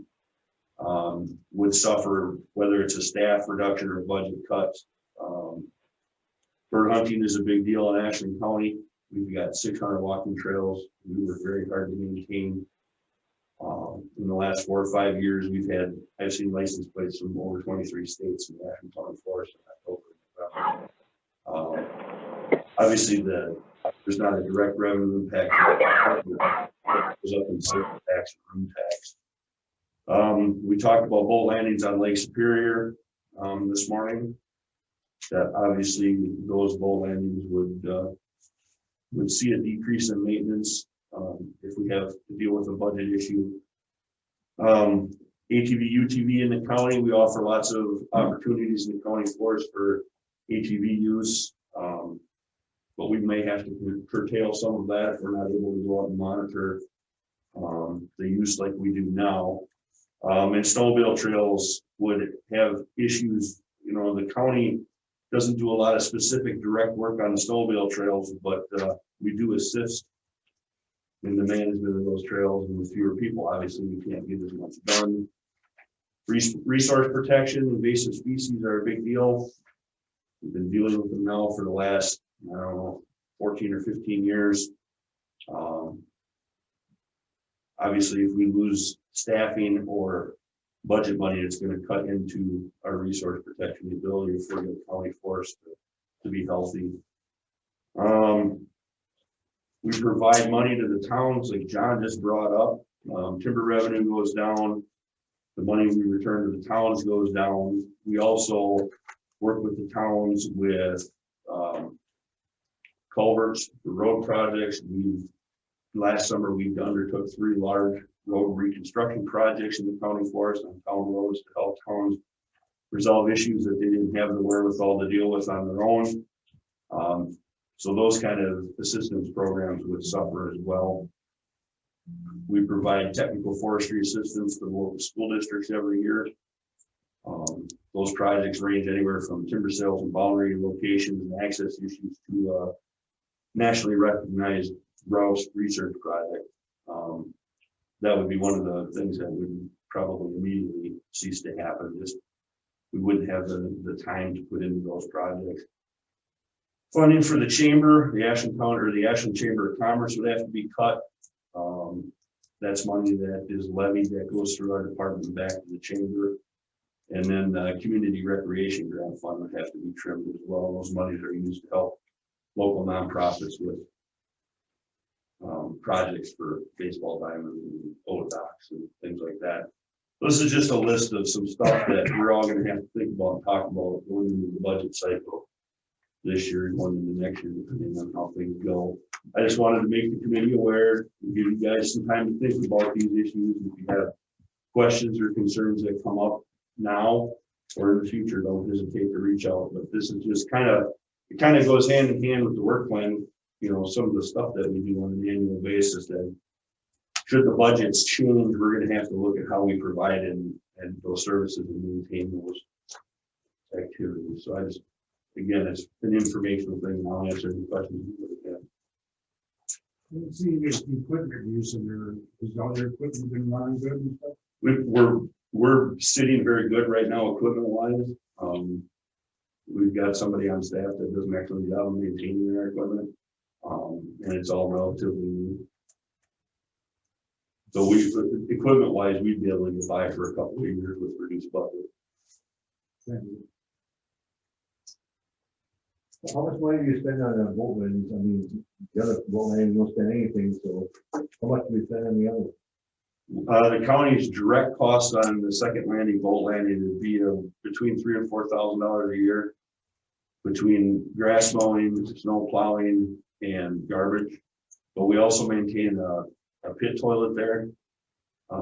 Speaker 6: would suffer, whether it's a staff reduction or a budget cuts. Bird hunting is a big deal in Ashland County. We've got 600 walking trails. We work very hard to maintain. In the last 4 or 5 years, I've seen license plates from over 23 states in the Ashland County Forest in October. Obviously, there's not a direct revenue impact. It goes up in sales tax and room tax. We talked about boat landings on Lake Superior this morning. That obviously those boat landings would see a decrease in maintenance if we have to deal with a budget issue. ATV, UTV in the county, we offer lots of opportunities in the county forest for ATV use. But we may have to curtail some of that if we're not able to go out and monitor the use like we do now. And snowmobile trails would have issues. The county doesn't do a lot of specific direct work on the snowmobile trails, but we do assist in the management of those trails, and with fewer people, obviously, we can't get as much done. Resource protection, invasive species are a big deal. We've been dealing with them now for the last, 14 or 15 years. Obviously, if we lose staffing or budget money, it's going to cut into our resource protection, the ability for the county forest to be healthy. We provide money to the towns, like John just brought up. Timber revenue goes down. The money we return to the towns goes down. We also work with the towns with culverts, the road projects. Last summer, we undertook 3 large road reconstruction projects in the county forest on town roads to help towns resolve issues that they didn't have the wherewithal to deal with on their own. So those kind of assistance programs would suffer as well. We provide technical forestry assistance to local school districts every year. Those projects range anywhere from timber sales and boundary locations and access issues to nationally recognized grouse research project. That would be one of the things that would probably immediately cease to happen. Just we wouldn't have the time to put into those projects. Funding for the chamber, the Ashland County or the Ashland Chamber of Commerce would have to be cut. That's money that is levied that goes through our department and back to the chamber. And then the community recreation grant fund would have to be trimmed as well. Those monies are used to help local nonprofits with projects for baseball diamonds and docks and things like that. This is just a list of some stuff that we're all going to have to think about and talk about going into the budget cycle this year and going into next year, depending on how things go. I just wanted to make the committee aware and give you guys some time to think about these issues. If you have questions or concerns that come up now or in the future, don't hesitate to reach out. But this is just it kind of goes hand in hand with the work plan. Some of the stuff that we do on an annual basis, that should the budgets change, we're going to have to look at how we provide and those services and maintain those activities. So again, it's an informational thing. I'll answer any questions you have.
Speaker 4: Let's see if the equipment use in there, is all your equipment been running good and stuff?
Speaker 6: We're sitting very good right now, equipment wise. We've got somebody on staff that does an excellent job of maintaining our equipment. And it's all relatively new. So equipment wise, we'd be able to get by for a couple of years with reduced budget.
Speaker 4: Thank you.
Speaker 3: How much money do you spend on boat landings? I mean, the other boat landings don't spend anything, so how much do we spend on the other?
Speaker 6: The county's direct cost on the second landing, boat landing, would be between $3,000 and $4,000 a year. Between grass mowing, snow plowing, and garbage. But we also maintain a pit toilet there.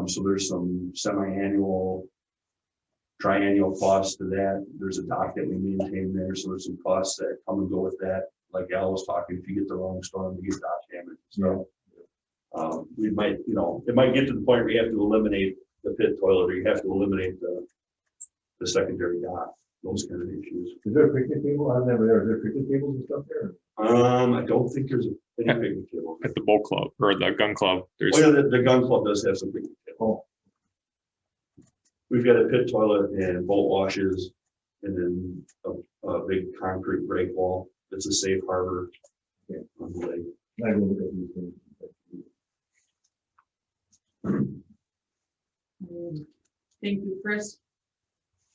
Speaker 6: So there's some semi-annual, triennial costs to that. There's a dock that we maintain there, so there's some costs that come and go with that. Like Al was talking, if you get the wrong storm, you get dock damage. So we might, it might get to the point where you have to eliminate the pit toilet, or you have to eliminate the secondary dock. Those kind of issues.
Speaker 3: Is there a picnic table? I've never there. Is there picnic tables and stuff there?
Speaker 6: I don't think there's any picnic table.
Speaker 12: At the boat club or the gun club, there's.
Speaker 6: Oh, yeah, the gun club does have some picnic table. We've got a pit toilet and boat washes, and then a big concrete break wall. It's a safe harbor on the lake.
Speaker 3: I don't look at these things.
Speaker 1: Thank you, Chris.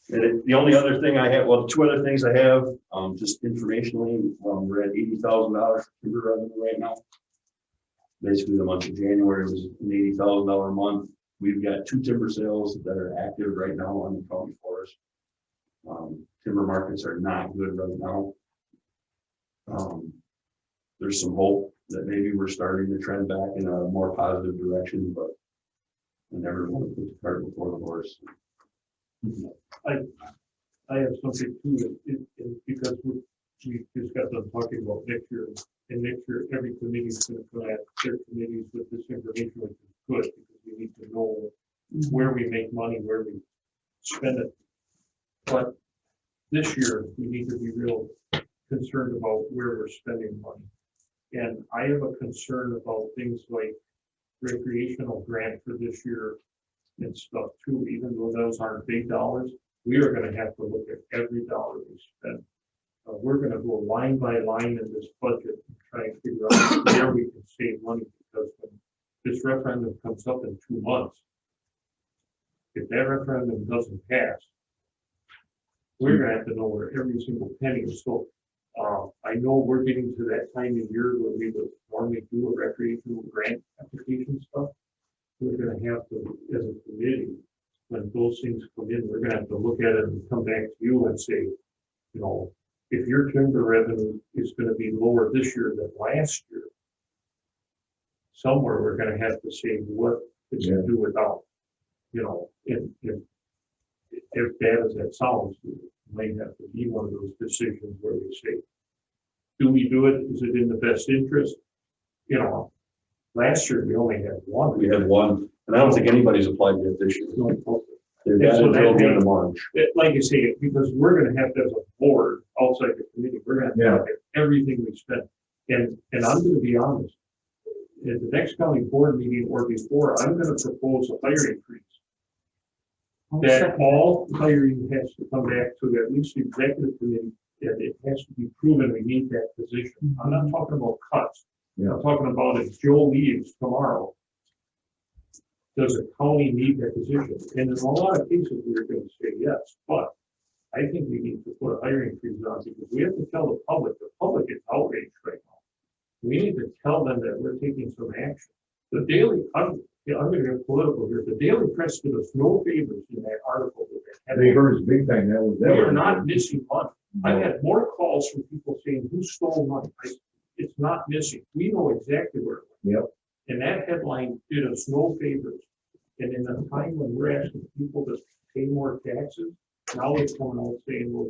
Speaker 6: And the only other thing I have, well, two other things I have, just informationally, we're at $80,000 for timber revenue right now. Basically, the month of January was an $80,000 a month. We've got 2 timber sales that are active right now on the county forest. Timber markets are not good right now. There's some hope that maybe we're starting to trend back in a more positive direction, but I never want to put the cart before the horse.
Speaker 2: I have something too, because we just got done talking about next year, and next year, every committee is going to come at their committees with this information, which is good, because we need to know where we make money, where we spend it. But this year, we need to be real concerned about where we're spending money. And I have a concern about things like recreational grant for this year and stuff too, even though those aren't big dollars. We are going to have to look at every dollar we spend. We're going to go line by line in this budget and try and figure out where we can save money, because when this referendum comes up in 2 months, if that referendum doesn't pass, we're going to have to know where every single penny is. So I know we're getting to that time of year where we would normally do a recreational grant application stuff. We're going to have to, as a committee, when those things come in, we're going to have to look at it and come back to you and say, if your timber revenue is going to be lower this year than last year, somewhere we're going to have to say what it's going to do without, if bad as that sounds, it might have to be one of those decisions where we say, do we do it? Is it in the best interest? Last year we only had one.
Speaker 6: We had one, and I don't think anybody's applied yet this year. They've got until the end of March.
Speaker 2: Like you say, because we're going to have to, as a board outside the committee, we're going to have to look at everything we spend. And I'm going to be honest, at the next county board meeting or before, I'm going to propose a hiring freeze. That all hiring has to come back to at least the executive committee, that it has to be proven we need that position. I'm not talking about cuts. I'm talking about if Joe leaves tomorrow, does the county need that position? And in a lot of cases, we're going to say yes, but I think we need to put a hiring freeze on, because we have to tell the public is outraged right now. We need to tell them that we're taking some action. The Daily, I'm going to get political here. The Daily Press did us no favors in that article.
Speaker 3: They heard us big time.
Speaker 2: We are not missing money. I had more calls from people saying, who stole money? It's not missing. We know exactly where it went.
Speaker 3: Yep.
Speaker 2: And that headline did us no favors. And in a time when we're asking people to pay more taxes, now it's coming out saying, well,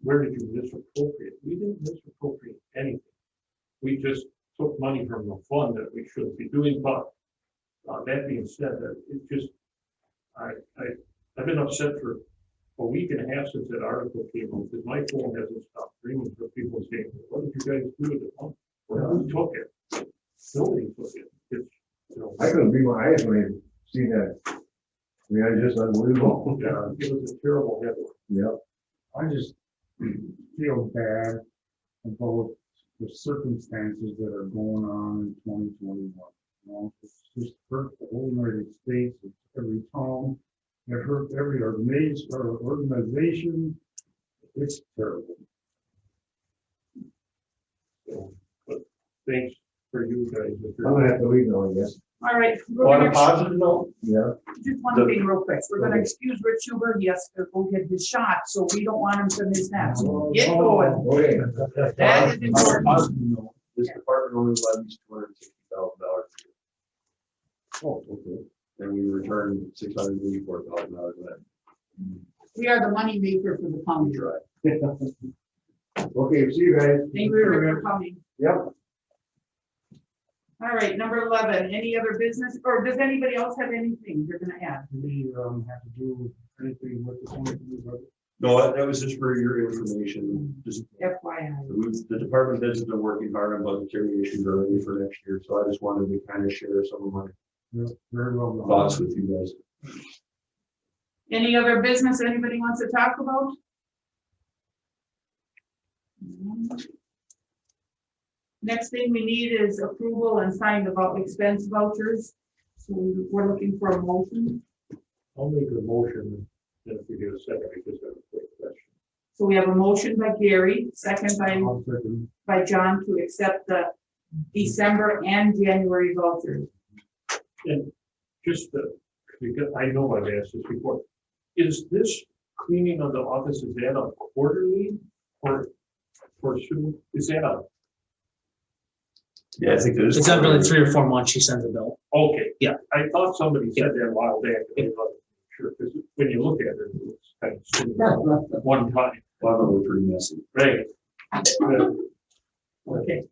Speaker 2: where did you misappropriate? We didn't misappropriate anything. We just took money from the fund that we shouldn't be doing. But that being said, I've been upset for a week and a half since that article came out, because my phone hasn't stopped ringing for people saying, what did you guys do with the money? Well, who took it? Nobody took it.
Speaker 3: I couldn't believe my eyes when I seen that. I mean, it's just unbelievable.
Speaker 2: Yeah, it was a terrible headline.
Speaker 3: Yep.
Speaker 4: I just feel bad about the circumstances that are going on in 2021. It's just hurt the whole United States, it's every town, I've heard every organization, it's terrible.
Speaker 2: So, but thanks for you guys.
Speaker 3: I'm gonna have to leave now, I guess.
Speaker 1: All right. we're
Speaker 6: On a
Speaker 1: gonna-
Speaker 6: positive note,
Speaker 3: Yeah.
Speaker 1: Just one thing real quick. We're gonna excuse Rich Huber. He has to go get his shot, so we don't want him to miss that. So get going.
Speaker 3: Okay.
Speaker 1: That is
Speaker 6: on a
Speaker 1: important.
Speaker 6: positive note, this department only levies $260,000 a year.
Speaker 3: Oh, okay.
Speaker 6: And we return $684,000 of that.
Speaker 1: We are the money maker for the county.
Speaker 6: Right.
Speaker 3: Okay, see you guys.
Speaker 1: Thank you for coming.
Speaker 3: Yep.
Speaker 1: All right, number 11, any other business, or does anybody else have anything they're gonna add?
Speaker 4: Do we, have to do anything with the 22 budget?
Speaker 6: No, that was just for your information, just,
Speaker 1: FYI.
Speaker 6: the department heads have been working hard on budgetary issues already for next year, so I just wanted to kind of share some of my
Speaker 4: Yeah, very well done.
Speaker 6: thoughts with you guys.
Speaker 1: Any other business anybody wants to talk about? Next thing we need is approval and sign about expense vouchers. So we're looking for a motion.
Speaker 2: I'll make a motion, then if we get a second, I just have a quick question.
Speaker 1: So we have a motion by Gary, second
Speaker 4: I'll second.
Speaker 1: by John to accept the December and January vouchers.
Speaker 2: And just, because I know I've asked this before, is this cleaning of the office, is that a quarterly or Sue, is that a,
Speaker 6: Yeah, I think there's.
Speaker 13: It's not really 3 or 4 months she sends a bill.
Speaker 2: okay.
Speaker 13: Yeah.
Speaker 2: I thought somebody said that a while back, but I wasn't sure, because when you look at it, it's kind of similar at one time,
Speaker 6: Well, we're pretty messy.
Speaker 2: right?
Speaker 1: Okay.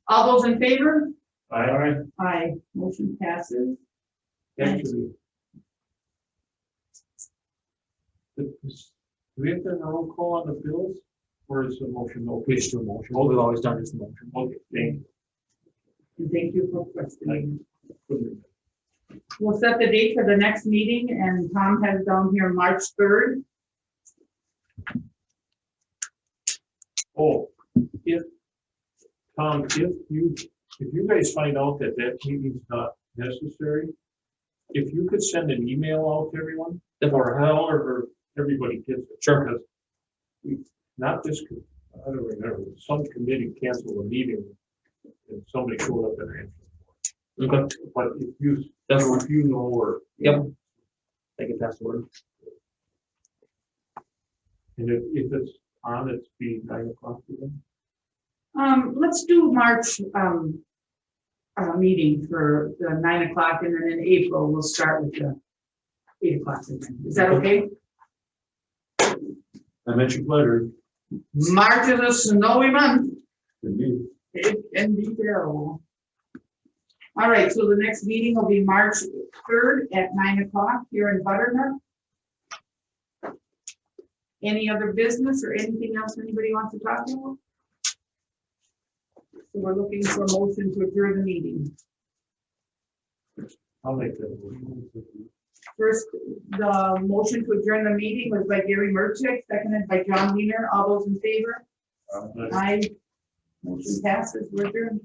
Speaker 1: All those in favor?
Speaker 2: I
Speaker 1: Aye. Motion passes.
Speaker 2: actually. Do we have to roll call on the bills, or is the motion okay?
Speaker 13: We just do a motion. What we've always done is a motion.
Speaker 2: Okay, thank you.
Speaker 1: And thank you for questioning.
Speaker 2: Couldn't-
Speaker 1: We'll set the date for the next meeting, and Tom has down here March 3rd.
Speaker 2: Oh, if, Tom, if you guys find out that that meeting's not necessary, if you could send an email out to everyone, or however everybody gets it.
Speaker 13: Sure.
Speaker 2: Because not this, I don't remember, some committee canceled a meeting and somebody showed up and answered.
Speaker 13: Okay.
Speaker 2: But if you know, or.
Speaker 13: Yep. I get that word.
Speaker 2: And if it's on, it's be 9 o'clock again.
Speaker 1: Let's do March, meeting for the 9 o'clock, and then in April, we'll start with the 8 o'clock. Is that okay?
Speaker 6: I mentioned letter.
Speaker 1: March is a snowy month.
Speaker 6: Indeed.
Speaker 1: It can be terrible. All right, so the next meeting will be March 3rd at 9 o'clock here in Butternut. Any other business or anything else anybody wants to talk about? So we're looking for a motion to adjourn the meeting.
Speaker 2: I'll make that motion.
Speaker 1: First, the motion to adjourn the meeting was by Gary Merchick, seconded by John Wiener. All those in favor? Aye. Motion passes. We're adjourned.